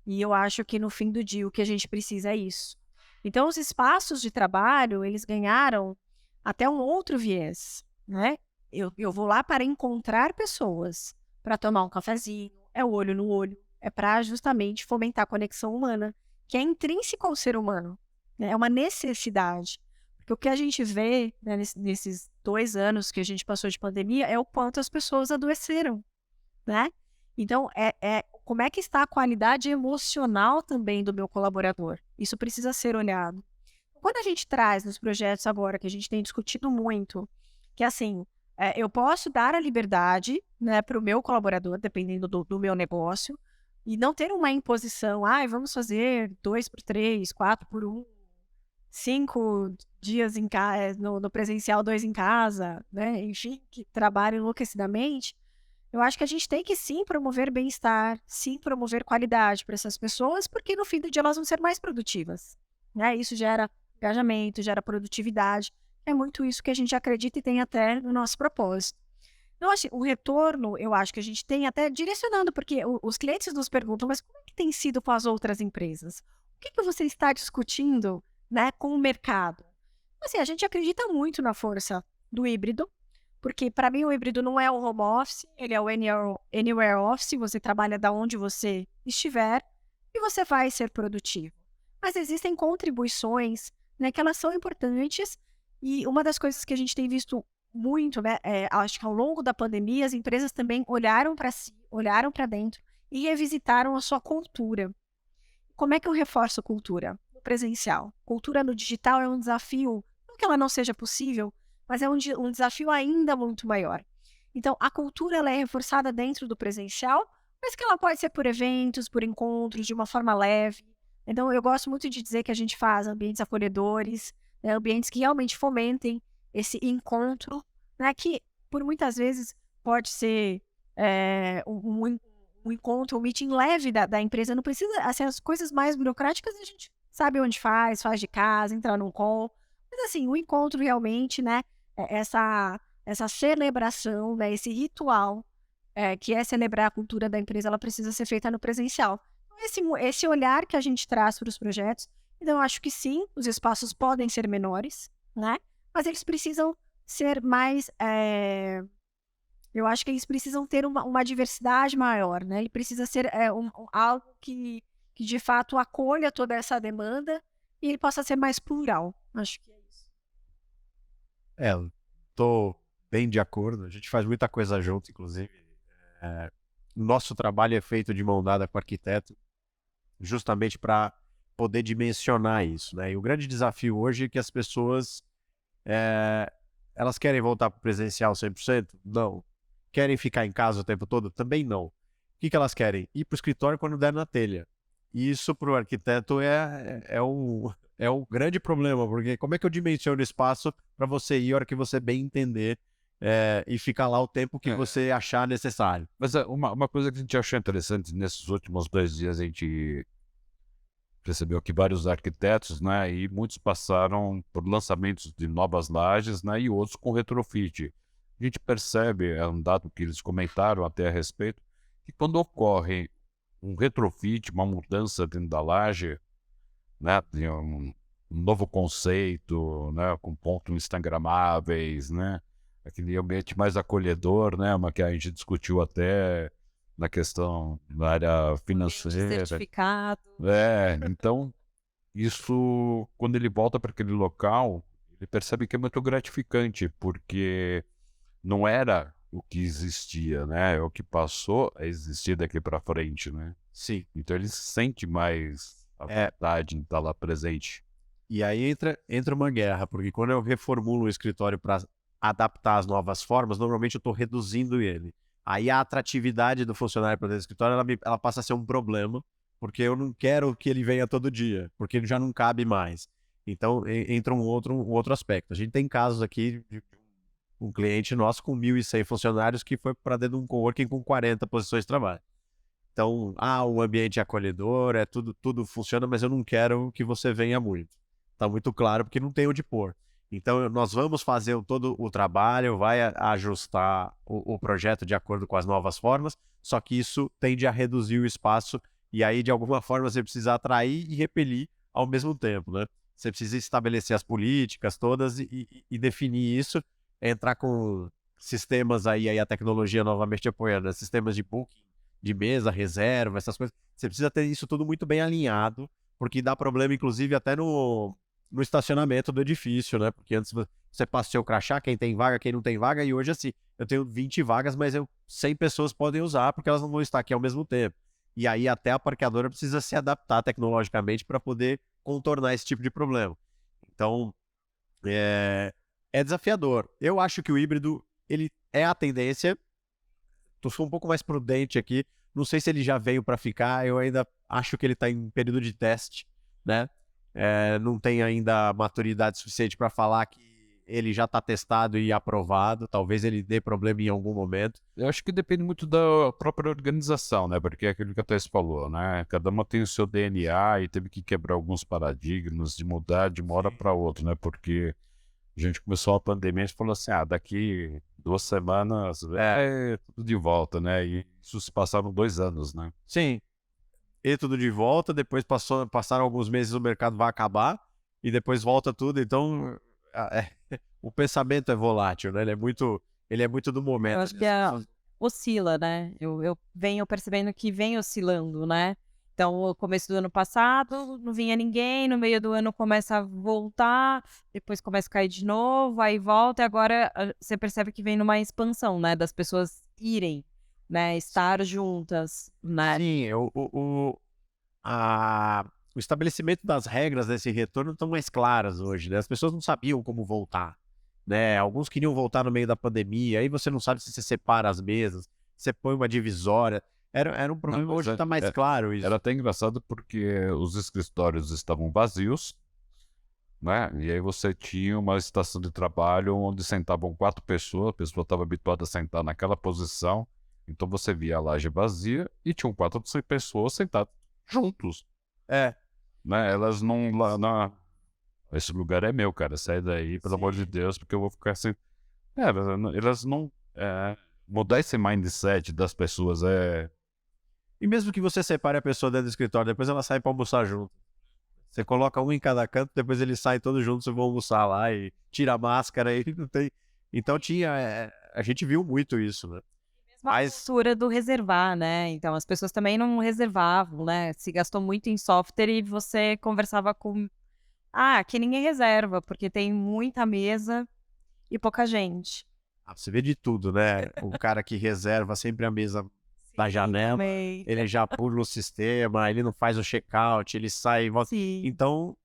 E eu acho que no fim do dia o que a gente precisa é isso. Então os espaços de trabalho, eles ganharam até um outro viés, né? Eu vou lá para encontrar pessoas, para tomar um cafezinho, é o olho no olho, é para justamente fomentar a conexão humana, que é intrínseco ao ser humano, né? É uma necessidade. Porque o que a gente vê, né, nesses 2 anos que a gente passou de pandemia é o quanto as pessoas adoeceram, né? Então, como é que está a qualidade emocional também do meu colaborador? Isso precisa ser olhado. Quando a gente traz nos projetos agora, que a gente tem discutido muito, que assim, eu posso dar a liberdade, né, para o meu colaborador, dependendo do meu negócio, e não ter uma imposição, vamos fazer 2x3, 4x1, 5 dias no presencial, 2 em casa, né? Enfim, que trabalham enlouquecidamente. Eu acho que a gente tem que sim promover bem-estar, sim promover qualidade para essas pessoas, porque no fim do dia elas vão ser mais produtivas, né? Isso gera engajamento, gera produtividade. É muito isso que a gente acredita e tem até no nosso propósito. Então, assim, o retorno, eu acho que a gente tem até direcionando, porque os clientes nos perguntam, mas como é que tem sido com as outras empresas? O que você está discutindo, né, com o mercado? Assim, a gente acredita muito na força do híbrido, porque para mim o híbrido não é o home office, ele é o anywhere office, você trabalha da onde você estiver e você vai ser produtivo. Mas existem contribuições, né, que elas são importantes, e uma das coisas que a gente tem visto muito, né, acho que ao longo da pandemia as empresas também olharam para si, olharam para dentro e revisitaram a sua cultura. Como é que eu reforço cultura? No presencial. Cultura no digital é um desafio, não que ela não seja possível, mas é um desafio ainda muito maior. Então, a cultura ela é reforçada dentro do presencial, mas que ela pode ser por eventos, por encontros, de uma forma leve. Então, eu gosto muito de dizer que a gente faz ambientes acolhedores, né, ambientes que realmente fomentem esse encontro, né, que por muitas vezes pode ser um encontro, um meeting leve da empresa, não precisa, assim, as coisas mais burocráticas a gente sabe onde faz de casa, entrar num call, mas assim, o encontro realmente, né, essa celebração, né, esse ritual, que é celebrar a cultura da empresa, ela precisa ser feita no presencial. Então, esse olhar que a gente traz para os projetos, então eu acho que sim, os espaços podem ser menores, né, mas eles precisam ser mais, eu acho que eles precisam ter uma diversidade maior, né? Ele precisa ser algo que de fato acolha toda essa demanda e ele possa ser mais plural. Acho que é isso. Eu tô bem de acordo. A gente faz muita coisa junto, inclusive. Nosso trabalho é feito de mão dada com o arquiteto, justamente para poder dimensionar isso, né? E o grande desafio hoje é que as pessoas elas querem voltar para o presencial 100%? Não. Querem ficar em casa o tempo todo? Também não. O que elas querem? Ir para o escritório quando der na telha. E isso para o arquiteto é um grande problema, porque como é que eu dimensiono o espaço para você ir a hora que você bem entender e ficar lá o tempo que você achar necessário? Mas uma coisa que a gente achou interessante nesses últimos 2 dias, a gente percebeu que vários arquitetos, né, e muitos passaram por lançamentos de novas lajes, né, e outros com retrofit. A gente percebe, é um dado que eles comentaram até a respeito, que quando ocorre um retrofit, uma mudança dentro da laje, né, de um novo conceito, né, com pontos instagramáveis, né, aquele ambiente mais acolhedor, né, uma que a gente discutiu até na questão da área financeira. Certificado. Então, isso, quando ele volta para aquele local, ele percebe que é muito gratificante, porque não era o que existia, né? É o que passou a existir daqui para frente, né? Sim. Então ele se sente mais à vontade em estar lá presente. E aí entra uma guerra, porque quando eu reformulo o escritório para adaptar as novas formas, normalmente eu estou reduzindo ele. Aí a atratividade do funcionário para dentro do escritório, ela passa a ser um problema, porque eu não quero que ele venha todo dia, porque ele já não cabe mais. Então entra um outro aspecto. A gente tem casos aqui de um cliente nosso com 1.100 funcionários que foi para dentro de um coworking com 40 posições de trabalho. Então, o ambiente é acolhedor, tudo funciona, mas eu não quero que você venha muito. Tá muito claro, porque não tem onde pôr. Então, nós vamos fazer todo o trabalho, vai ajustar o projeto de acordo com as novas formas, só que isso tende a reduzir o espaço e aí, de alguma forma, você precisa atrair e repelir ao mesmo tempo, né? Você precisa estabelecer as políticas todas e definir isso, entrar com sistemas aí a tecnologia novamente apoiando, né? Sistemas de booking, de mesa, reserva, essas coisas. Você precisa ter isso tudo muito bem alinhado, porque dá problema, inclusive, até no estacionamento do edifício, né? Porque antes você passa o seu crachá, quem tem vaga, quem não tem vaga, e hoje, assim, eu tenho 20 vagas, mas 100 pessoas podem usar, porque elas não vão estar aqui ao mesmo tempo. E aí até a parqueadora precisa se adaptar tecnologicamente para poder contornar esse tipo de problema. Então, é desafiador. Eu acho que o híbrido, ele é a tendência. Sou um pouco mais prudente aqui. Não sei se ele já veio para ficar. Eu ainda acho que ele está em período de teste, né? Não tem ainda maturidade suficiente para falar que ele já está testado e aprovado. Talvez ele dê problema em algum momento. Eu acho que depende muito da própria organização, né? Porque é aquilo que a Thais falou, né? Cada uma tem o seu DNA e teve que quebrar alguns paradigmas, de mudar de uma hora para outra, né? Porque a gente começou a pandemia e falou assim, daqui 2 semanas tudo de volta, né? E isso se passaram 2 anos, né? Sim. E tudo de volta, depois passaram alguns meses, o mercado vai acabar e depois volta tudo. Então, o pensamento é volátil, né? Ele é muito do momento. Eu acho que oscila, né? Eu venho percebendo que vem oscilando, né? Então, no começo do ano passado, não vinha ninguém, no meio do ano começa a voltar, depois começa a cair de novo, aí volta, e agora você percebe que vem numa expansão, né? Das pessoas irem, né? Estar juntas, né? Sim, o estabelecimento das regras desse retorno estão mais claras hoje, né? As pessoas não sabiam como voltar, né? Alguns queriam voltar no meio da pandemia, aí você não sabe se você separa as mesas, você põe uma divisória. Era um problema, mas hoje está mais claro isso. Era até engraçado porque os escritórios estavam vazios, né? E aí você tinha uma estação de trabalho onde sentavam 4 pessoas, a pessoa estava habituada a sentar naquela posição, então você via a laje vazia e tinham 4 pessoas sentadas juntos, É, né? Elas não... Esse lugar é meu, cara, sai daí, pelo amor de Deus, porque eu vou ficar assim... elas não... mudar esse mindset das pessoas e mesmo que você separe a pessoa dentro do escritório, depois ela sai para almoçar junto. Você coloca um em cada canto, depois eles saem todos juntos e vão almoçar lá e tira a máscara e não tem... Então a gente viu muito isso, né? A Mas cultura do reservar, né? Então as pessoas também não reservavam, né? Se gastou muito em software e você conversava com... aqui ninguém reserva, porque tem muita mesa e pouca gente. você vê de tudo, né? O cara que reserva sempre a mesa da janela, Também. ele já pula no sistema, ele não faz o check-out, ele sai e volta. Sim. Então,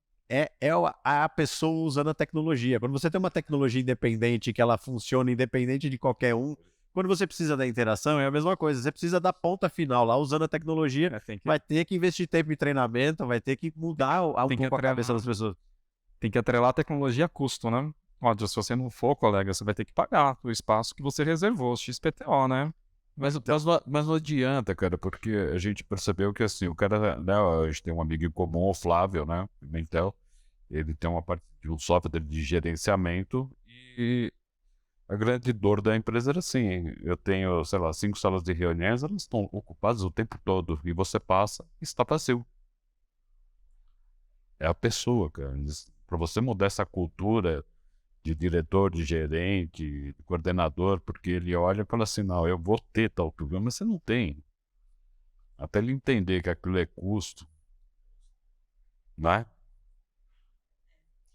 a pessoa usando a tecnologia. Quando você tem uma tecnologia independente, que ela funciona independente de qualquer um, quando você precisa da interação, é a mesma coisa. Você precisa da ponta final lá, usando a tecnologia, vai ter que investir tempo em treinamento, vai ter que mudar um pouco a cabeça das pessoas. Tem que atrelar a tecnologia a custo, né? Olha, se você não for, colega, você vai ter que pagar o espaço que você reservou, o XPTO, né? Mas não adianta, cara, porque a gente percebeu que assim, o cara, né, a gente tem um amigo em comum, o Flávio, né, Pimentel, ele tem uma parte de um software de gerenciamento e a grande dor da empresa era assim, eu tenho, sei lá, 5 salas de reuniões, elas estão ocupadas o tempo todo e você passa e está vazio. É a pessoa, cara. Para você mudar essa cultura de diretor, de gerente, de coordenador, porque ele olha e fala assim, não, eu vou ter tal problema, mas você não tem. Até ele entender que aquilo é custo, né?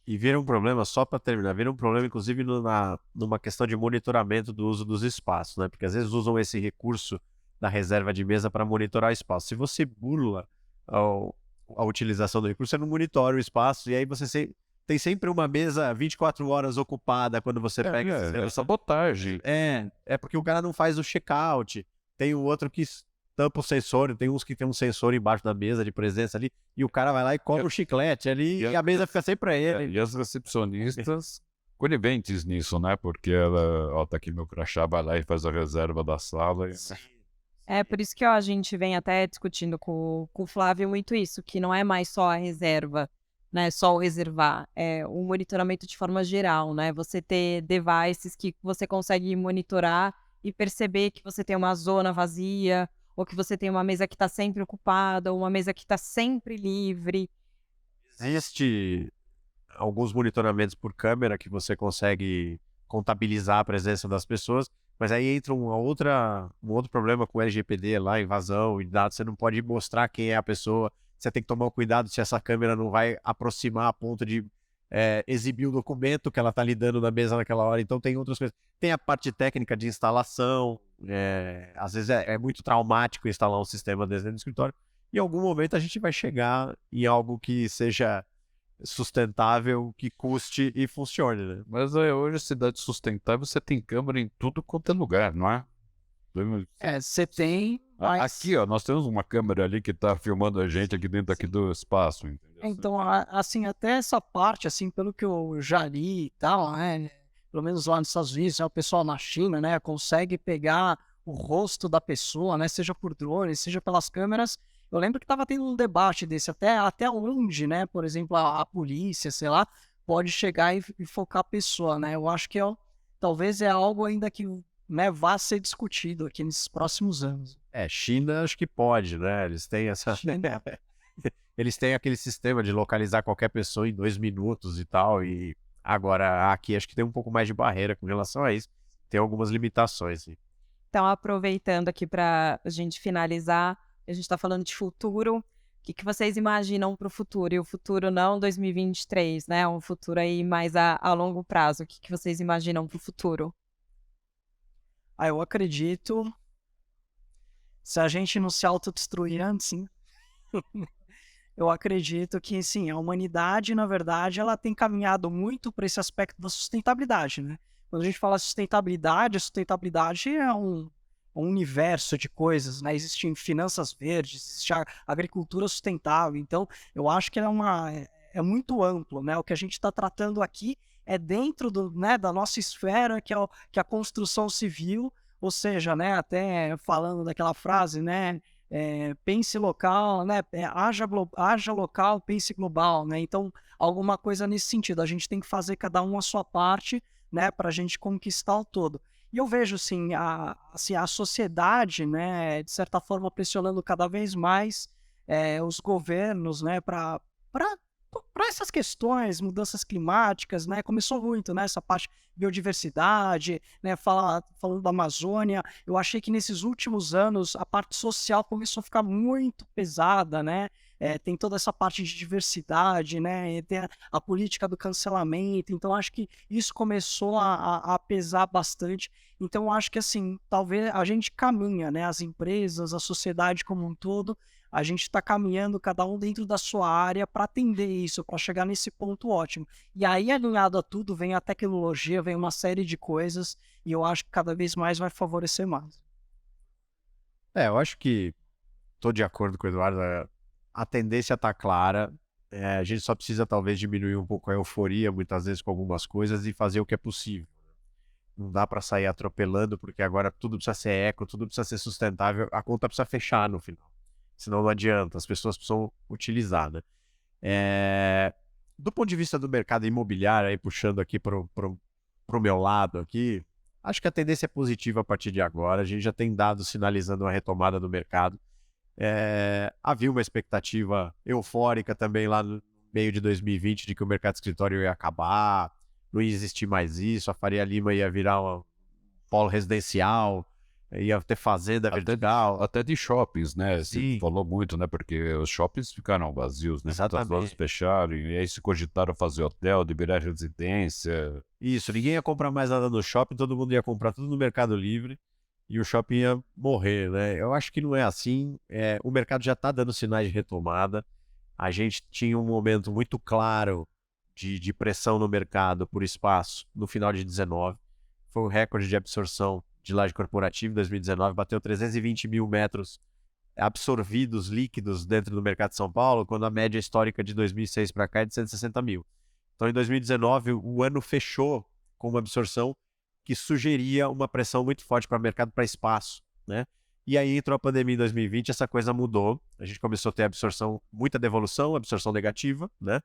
E vira um problema, só para terminar, vira um problema inclusive numa questão de monitoramento do uso dos espaços, né? Porque às vezes usam esse recurso da reserva de mesa para monitorar o espaço. Se você burla a utilização do recurso, você não monitora o espaço e aí você tem sempre uma mesa 24 horas ocupada quando você pega... É sabotagem. É porque o cara não faz o check-out. Tem o outro que tampa o sensor, tem uns que tem um sensor embaixo da mesa de presença ali, e o cara vai lá e cola o chiclete ali e a mesa fica sempre pra ele. E as recepcionistas coniventes nisso, né? Porque ela, ó, tá aqui meu crachá, vai lá e faz a reserva da sala. É por isso que a gente vem até discutindo com o Flávio muito isso, que não é mais só a reserva, né? Só o reservar, é o monitoramento de forma geral, né? Você ter devices que você consegue monitorar e perceber que você tem uma zona vazia, ou que você tem uma mesa que está sempre ocupada, ou uma mesa que está sempre livre. Existe alguns monitoramentos por câmera que você consegue contabilizar a presença das pessoas, mas aí entra um outro problema com o LGPD lá, invasão e dados, você não pode mostrar quem é a pessoa, você tem que tomar cuidado se essa câmera não vai aproximar a ponto de exibir o documento que ela está lidando na mesa naquela hora, então tem outras coisas. Tem a parte técnica de instalação, às vezes é muito traumático instalar um sistema desse dentro do escritório, e em algum momento a gente vai chegar em algo que seja sustentável, que custe e funcione, né? Mas hoje a cidade sustentável, você tem câmera em tudo quanto é lugar, não é? Você tem, mas... Aqui, ó, nós temos uma câmera ali que tá filmando a gente aqui dentro aqui do espaço, entendeu? Então, assim, até essa parte, assim, pelo que eu já li e tal, né? Pelo menos lá nos Estados Unidos, né, o pessoal na China, né, consegue pegar o rosto da pessoa, né, seja por drone, seja pelas câmeras. Eu lembro que estava tendo um debate desse, até onde, né, por exemplo, a polícia, sei lá, pode chegar e focar a pessoa, né? Eu acho que talvez é algo ainda que, né, vá ser discutido aqui nesses próximos anos. China acho que pode, né? Eles têm eles têm aquele sistema de localizar qualquer pessoa em 2 minutos e tal, e agora aqui acho que tem um pouco mais de barreira com relação a isso, tem algumas limitações. Sim. Então, aproveitando aqui para a gente finalizar, a gente está falando de futuro, o que vocês imaginam para o futuro? E o futuro não 2023, né? Um futuro aí mais a longo prazo. O que vocês imaginam para o futuro? Eu acredito, se a gente não se autodestruir antes, sim, eu acredito que, sim, a humanidade, na verdade, ela tem caminhado muito para esse aspecto da sustentabilidade, né? Quando a gente fala sustentabilidade, a sustentabilidade é um um universo de coisas, né? Existem finanças verdes, existe a agricultura sustentável. Então, eu acho que é muito amplo, né? O que a gente está tratando aqui é dentro né, da nossa esfera, que é a construção civil, ou seja, né, até falando daquela frase, né, pense local, né, haja local, pense global, né? Então, alguma coisa nesse sentido. A gente tem que fazer cada um a sua parte, né, para a gente conquistar o todo. E eu vejo, assim, a sociedade, né, de certa forma, pressionando cada vez mais os governos, né, para essas questões, mudanças climáticas, né, começou muito, né, essa parte de biodiversidade, né, falando da Amazônia. Eu achei que nesses últimos anos a parte social começou a ficar muito pesada, né, tem toda essa parte de diversidade, né, e tem a política do cancelamento. Então acho que isso começou a pesar bastante. Então eu acho que, assim, talvez a gente caminha, né, as empresas, a sociedade como um todo, a gente está caminhando cada um dentro da sua área para atender isso, para chegar nesse ponto ótimo. E aí, alinhado a tudo, vem a tecnologia, vem uma série de coisas, e eu acho que cada vez mais vai favorecer mais. Eu acho que estou de acordo com o Eduardo. A tendência está clara. A gente só precisa talvez diminuir um pouco a euforia, muitas vezes, com algumas coisas e fazer o que é possível. Não dá para sair atropelando, porque agora tudo precisa ser eco, tudo precisa ser sustentável, a conta precisa fechar no final. Senão não adianta, as pessoas precisam utilizar, né? Do ponto de vista do mercado imobiliário, aí puxando aqui pro meu lado aqui, acho que a tendência é positiva a partir de agora. A gente já tem dados sinalizando uma retomada do mercado. Havia uma expectativa eufórica também lá no meio de 2020 de que o mercado de escritório ia acabar, não ia existir mais isso, a Faria Lima ia virar um polo residencial, ia ter fazenda vertical. Até de shoppings, né? Sim. Você falou muito, né? Porque os shoppings ficaram vazios, né? Exatamente. As lojas fecharam, e aí se cogitaram fazer hotel, de virar residência. Isso, ninguém ia comprar mais nada no shopping, todo mundo ia comprar tudo no Mercado Livre e o shopping ia morrer, né? Eu acho que não é assim. O mercado já está dando sinais de retomada. A gente tinha um momento muito claro de pressão no mercado por espaço no final de 2019. Foi um recorde de absorção de laje corporativa em 2019, bateu 320 mil metros absorvidos líquidos dentro do mercado de São Paulo, quando a média histórica de 2006 para cá é de 160 mil. Então, em 2019, o ano fechou com uma absorção que sugeria uma pressão muito forte para o mercado, para espaço, né? E aí entrou a pandemia em 2020, essa coisa mudou, a gente começou a ter absorção, muita devolução, absorção negativa, né?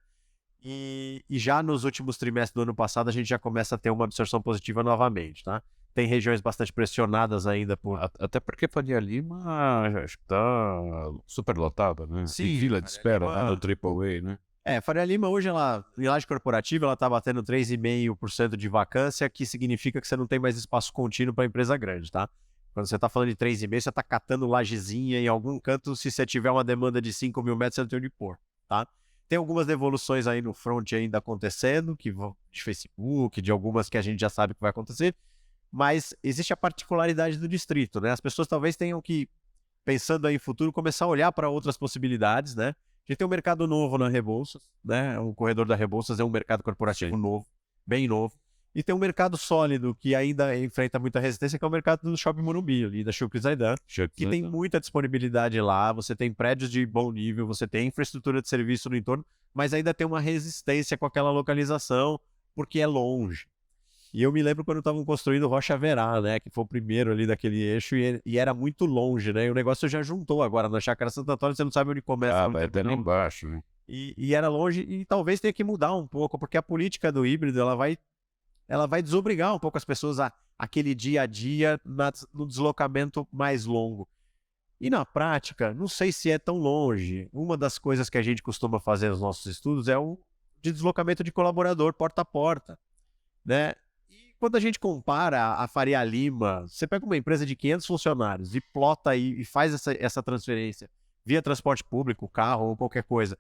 E já nos últimos trimestres do ano passado, a gente já começa a ter uma absorção positiva novamente, tá? Tem regiões bastante pressionadas ainda por... Até porque Faria Lima está super lotada, né? Sim, Tem fila de espera Lima... lá no AAA, né? Faria Lima hoje, em laje corporativa, ela está batendo 3,5% de vacância, que significa que você não tem mais espaço contínuo para empresa grande, tá? Quando você está falando de 3,5%, você está catando lajezinha em algum canto. Se você tiver uma demanda de 5 mil metros, você não tem onde pôr, tá? Tem algumas devoluções aí no front ainda acontecendo, de Facebook, de algumas que a gente já sabe que vai acontecer, mas existe a particularidade do distrito, né? As pessoas talvez tenham que, pensando aí em futuro, começar a olhar para outras possibilidades, né? A gente tem um mercado novo na Rebouças, né? O corredor da Rebouças é um mercado corporativo novo, bem novo. E tem um mercado sólido que ainda enfrenta muita resistência, que é o mercado do Shopping Morumbi, ali da Chucre Zaidan, que tem muita disponibilidade lá, você tem prédios de bom nível, você tem infraestrutura de serviço no entorno, mas ainda tem uma resistência com aquela localização, porque é longe. E eu me lembro quando estavam construindo Rocha Verá, né, que foi o primeiro ali daquele eixo, e era muito longe, né, e o negócio já juntou agora na Chácara Santo Antônio, você não sabe onde começa. Vai até lá embaixo, né? E era longe, e talvez tenha que mudar um pouco, porque a política do híbrido, ela vai desobrigar um pouco as pessoas aquele dia a dia no deslocamento mais longo. E na prática, não sei se é tão longe. Uma das coisas que a gente costuma fazer nos nossos estudos é o de deslocamento de colaborador porta a porta, né? E quando a gente compara a Faria Lima, você pega uma empresa de 500 funcionários e plota aí e faz essa transferência via transporte público, carro ou qualquer coisa.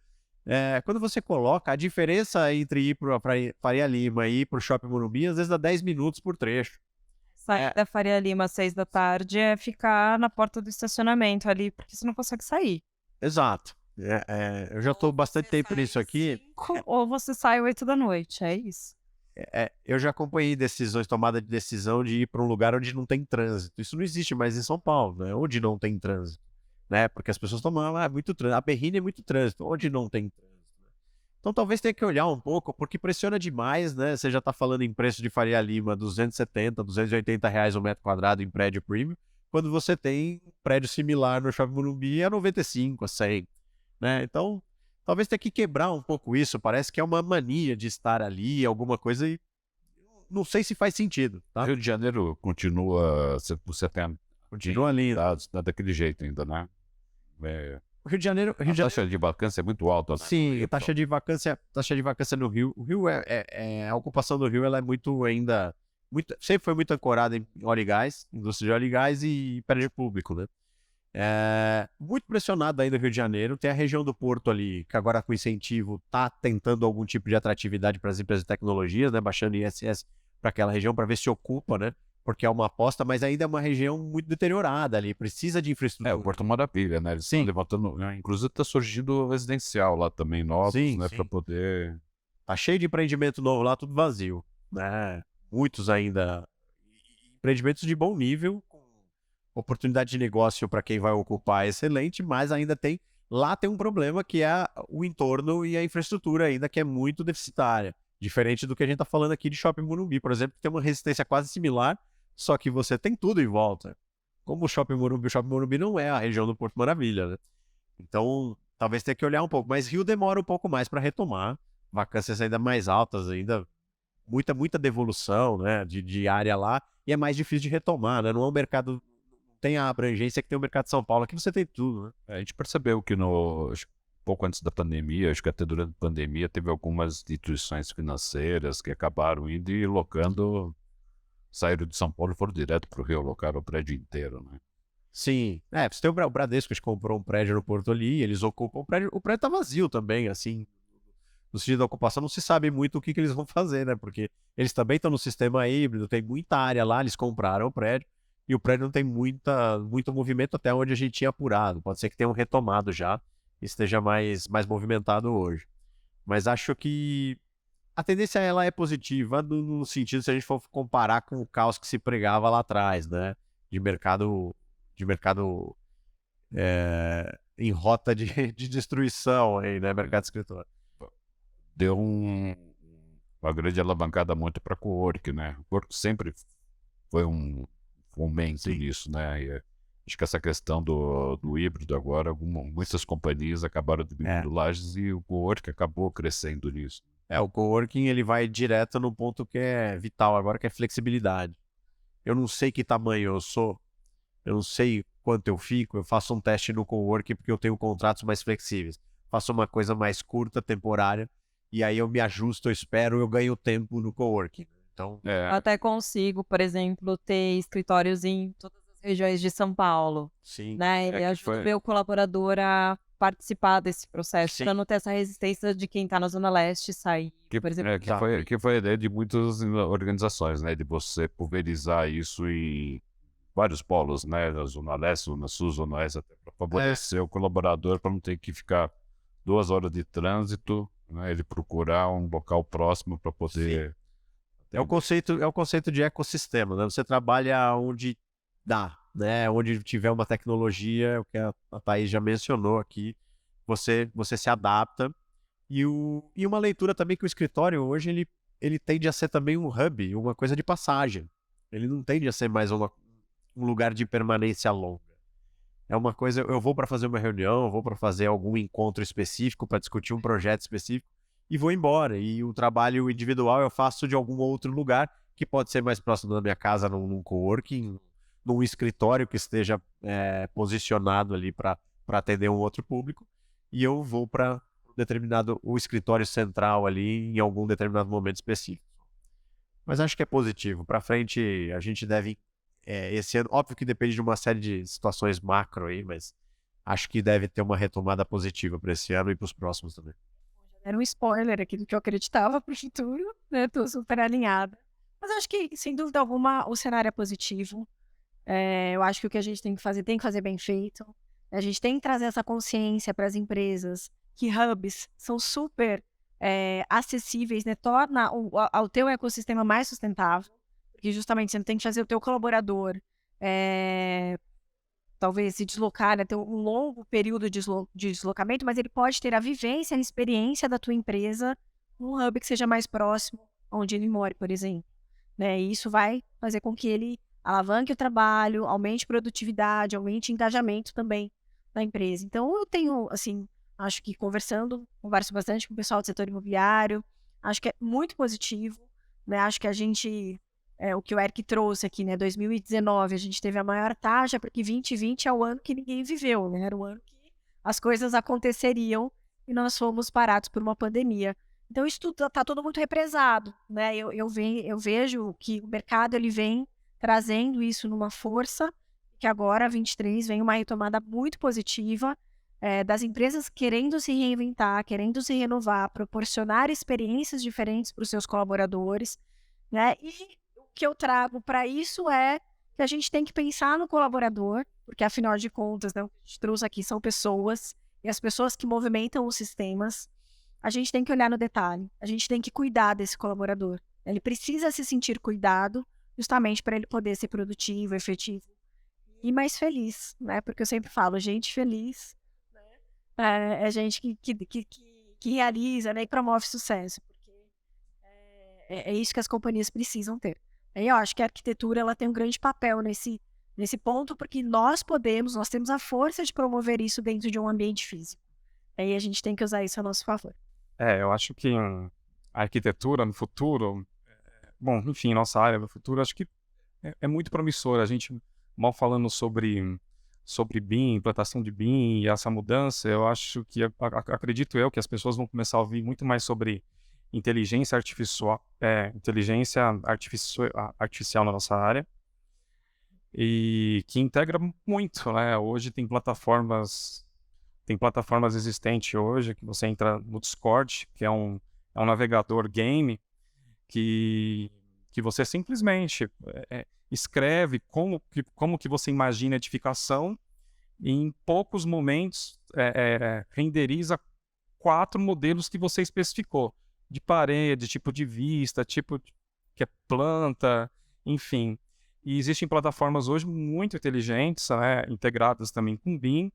Quando você coloca a diferença entre ir para Faria Lima e ir para o Shopping Morumbi, às vezes dá 10 minutos por trecho. Sair da Faria Lima às 6 da tarde é ficar na porta do estacionamento ali, porque você não consegue sair. Exato. Eu já estou bastante tempo nisso aqui. Ou você sai 8 da noite, é isso. eu já acompanhei decisões, tomada de decisão de ir para um lugar onde não tem trânsito. Isso não existe mais em São Paulo, né? Onde não tem trânsito, né? Porque as pessoas tomam, muito trânsito. A Berrini é muito trânsito, onde não tem trânsito. Então talvez tenha que olhar um pouco, porque pressiona demais, né? Você já está falando em preço de Faria Lima, 270, R$ 280 o metro quadrado em prédio premium, quando você tem um prédio similar no Shopping Morumbi a 95, a 100, né? Então, talvez tenha que quebrar um pouco isso, parece que é uma mania de estar ali, alguma coisa, e não sei se faz sentido, tá? Rio de Janeiro continua, você tem Continua lindo. dados daquele jeito ainda, né? O Rio de Janeiro... A taxa de vacância é muito alta, né? Sim, taxa de vacância no Rio. O Rio a ocupação do Rio, ela é muito ainda, sempre foi muito ancorada em óleo e gás, indústria de óleo e gás e prédio público, né? Muito pressionado ainda o Rio de Janeiro. Tem a região do Porto ali, que agora com incentivo está tentando algum tipo de atratividade para as empresas de tecnologias, né? Baixando ISS para aquela região para ver se ocupa, né? Porque é uma aposta, mas ainda é uma região muito deteriorada ali, precisa de infraestrutura. O Porto Maravilha, né? Eles estão levantando, né? Inclusive está surgindo residencial lá também, novos, né? Para poder... Tá cheio de empreendimento novo lá, tudo vazio, né? Muitos ainda. Empreendimentos de bom nível, com oportunidade de negócio para quem vai ocupar excelente, mas ainda tem. Lá tem um problema que é o entorno e a infraestrutura ainda, que é muito deficitária. Diferente do que a gente está falando aqui de Shopping Morumbi, por exemplo, que tem uma resistência quase similar, só que você tem tudo em volta. Como o Shopping Morumbi não é a região do Porto Maravilha, né? Então, talvez tenha que olhar um pouco. Mas Rio demora um pouco mais para retomar. Vacâncias ainda mais altas, ainda muita devolução, né, de área lá. E é mais difícil de retomar, né? Não é um mercado... Não tem a abrangência que tem o mercado de São Paulo. Aqui você tem tudo, né? A gente percebeu que pouco antes da pandemia, acho que até durante a pandemia, teve algumas instituições financeiras que acabaram indo e locando, saíram de São Paulo e foram direto para o Rio, locaram o prédio inteiro, né? Sim. Você tem o Bradesco, que comprou um prédio no Porto ali, eles ocupam o prédio tá vazio também, assim. No sentido da ocupação, não se sabe muito o que eles vão fazer, né? Porque eles também estão no sistema híbrido, tem muita área lá, eles compraram o prédio, e o prédio não tem muito movimento até onde a gente tinha apurado. Pode ser que tenham retomado já, esteja mais movimentado hoje. Mas acho que a tendência ela é positiva no sentido, se a gente for comparar com o caos que se pregava lá atrás, né? De mercado em rota de destruição aí, né? Mercado de escritório. Deu uma grande alavancada muito para cowork, né? O cowork sempre foi um fomento nisso, né? E acho que essa questão do híbrido agora, muitas companhias acabaram adquirindo lajes e o cowork acabou crescendo nisso. O coworking ele vai direto no ponto que é vital agora, que é flexibilidade. Eu não sei que tamanho eu sou, eu não sei quanto eu fico, eu faço um teste no coworking porque eu tenho contratos mais flexíveis. Faço uma coisa mais curta, temporária, e aí eu me ajusto, eu espero, eu ganho tempo no coworking. Então, Eu até consigo, por exemplo, ter escritórios em todas as regiões de São Paulo. sim. Né? Ele ajuda o meu colaborador a participar desse processo, para não ter essa resistência de quem está na Zona Leste sair, por exemplo. Que foi a ideia de muitas organizações, né? De você pulverizar isso em vários polos, né? Na Zona Leste, Zona Sul, Zona Oeste, até para favorecer o colaborador, para não ter que ficar 2 horas de trânsito, né? Ele procurar um local próximo para poder... É o conceito de ecossistema, né? Você trabalha onde dá, né? Onde tiver uma tecnologia, o que a Thaís já mencionou aqui, você se adapta. E uma leitura também que o escritório hoje, ele tende a ser também um hub, uma coisa de passagem. Ele não tende a ser mais um lugar de permanência longa. É uma coisa, eu vou para fazer uma reunião, eu vou para fazer algum encontro específico, para discutir um projeto específico, e vou embora. E o trabalho individual eu faço de algum outro lugar, que pode ser mais próximo da minha casa, num coworking, num escritório que esteja posicionado ali para atender um outro público, e eu vou para o escritório central ali em algum determinado momento específico. Mas acho que é positivo. Para frente, a gente deve... esse ano, óbvio que depende de uma série de situações macro aí, mas acho que deve ter uma retomada positiva para esse ano e para os próximos também. Era um spoiler aqui do que eu acreditava para o futuro, né? Tô super alinhada. Mas acho que, sem dúvida alguma, o cenário é positivo. Eu acho que o que a gente tem que fazer bem feito. A gente tem que trazer essa consciência para as empresas que hubs são super acessíveis, né? Torna o teu ecossistema mais sustentável, porque justamente você não tem que fazer o teu colaborador talvez se deslocar, né? Ter um longo período de deslocamento, mas ele pode ter a vivência, a experiência da tua empresa num hub que seja mais próximo onde ele mora, por exemplo. Né? E isso vai fazer com que ele alavanque o trabalho, aumente produtividade, aumente engajamento também da empresa. Então, eu tenho, assim, acho que converso bastante com o pessoal do setor imobiliário, acho que é muito positivo, né? Acho que a gente, o que o Eric trouxe aqui, né? 2019, a gente teve a maior taxa, porque 2020 é o ano que ninguém viveu, né? Era o ano que as coisas aconteceriam e nós fomos parados por uma pandemia. Então, isso está tudo muito represado, né? Eu vejo que o mercado ele vem trazendo isso numa força, que agora, 23, vem uma retomada muito positiva das empresas querendo se reinventar, querendo se renovar, proporcionar experiências diferentes para os seus colaboradores, né? E o que eu trago para isso é que a gente tem que pensar no colaborador, porque, afinal de contas, né, o que a gente trouxe aqui são pessoas, e as pessoas que movimentam os sistemas. A gente tem que olhar no detalhe, a gente tem que cuidar desse colaborador. Ele precisa se sentir cuidado, justamente para ele poder ser produtivo, efetivo e mais feliz, né? Porque eu sempre falo, gente feliz, né? É gente que realiza, né? E promove sucesso, porque é isso que as companhias precisam ter. E eu acho que a arquitetura ela tem um grande papel nesse ponto, porque nós temos a força de promover isso dentro de um ambiente físico. Aí a gente tem que usar isso a nosso favor. Eu acho que a arquitetura no futuro, bom, enfim, nossa área no futuro, acho que é muito promissora. A gente, mal falando sobre BIM, implantação de BIM e essa mudança, eu acho que, acredito eu, que as pessoas vão começar a ouvir muito mais sobre inteligência artificial na nossa área, e que integra muito, né? Hoje tem plataformas existentes hoje, que você entra no Discord, que é um navegador game, que você simplesmente escreve como que você imagina a edificação, e em poucos momentos renderiza 4 modelos que você especificou, de parede, tipo de vista, tipo que é planta, enfim. E existem plataformas hoje muito inteligentes, né, integradas também com BIM,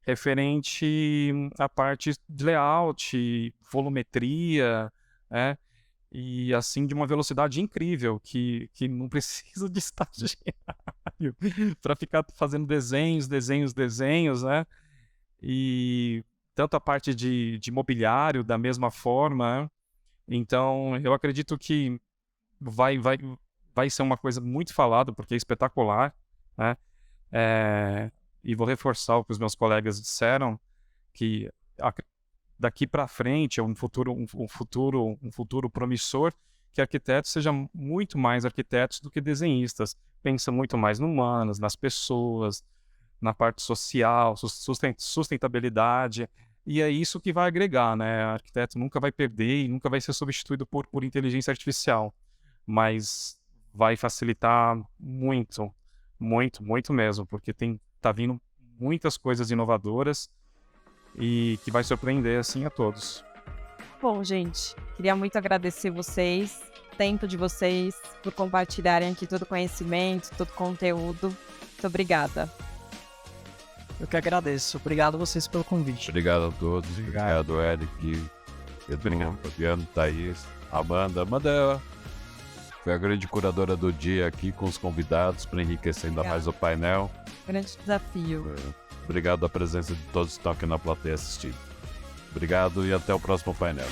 referente à parte de layout, volumetria, né? E assim de uma velocidade incrível, que não precisa de estagiário para ficar fazendo desenhos, né? E tanto a parte de mobiliário da mesma forma, né? Então eu acredito que vai ser uma coisa muito falada, porque é espetacular, né? E vou reforçar o que os meus colegas disseram, que daqui para frente é um futuro promissor, que arquitetos sejam muito mais arquitetos do que desenhistas. Pensa muito mais no humanos, nas pessoas, na parte social, sustentabilidade, e é isso que vai agregar, né? O arquiteto nunca vai perder e nunca vai ser substituído por inteligência artificial, mas vai facilitar muito, muito, muito mesmo, porque tá vindo muitas coisas inovadoras e que vai surpreender, assim, a todos. Bom, gente, queria muito agradecer vocês, o tempo de vocês, por compartilharem aqui todo o conhecimento, todo o conteúdo. Muito obrigada. Eu que agradeço. Obrigado a vocês pelo convite. Obrigado a todos. Obrigado, Eric, Pedro, Fabiano, Thaís, Amanda. Amanda foi a grande curadora do dia aqui com os convidados para enriquecer ainda mais o painel. Grande desafio. Obrigado a presença de todos que estão aqui na plateia assistindo. Obrigado e até o próximo painel.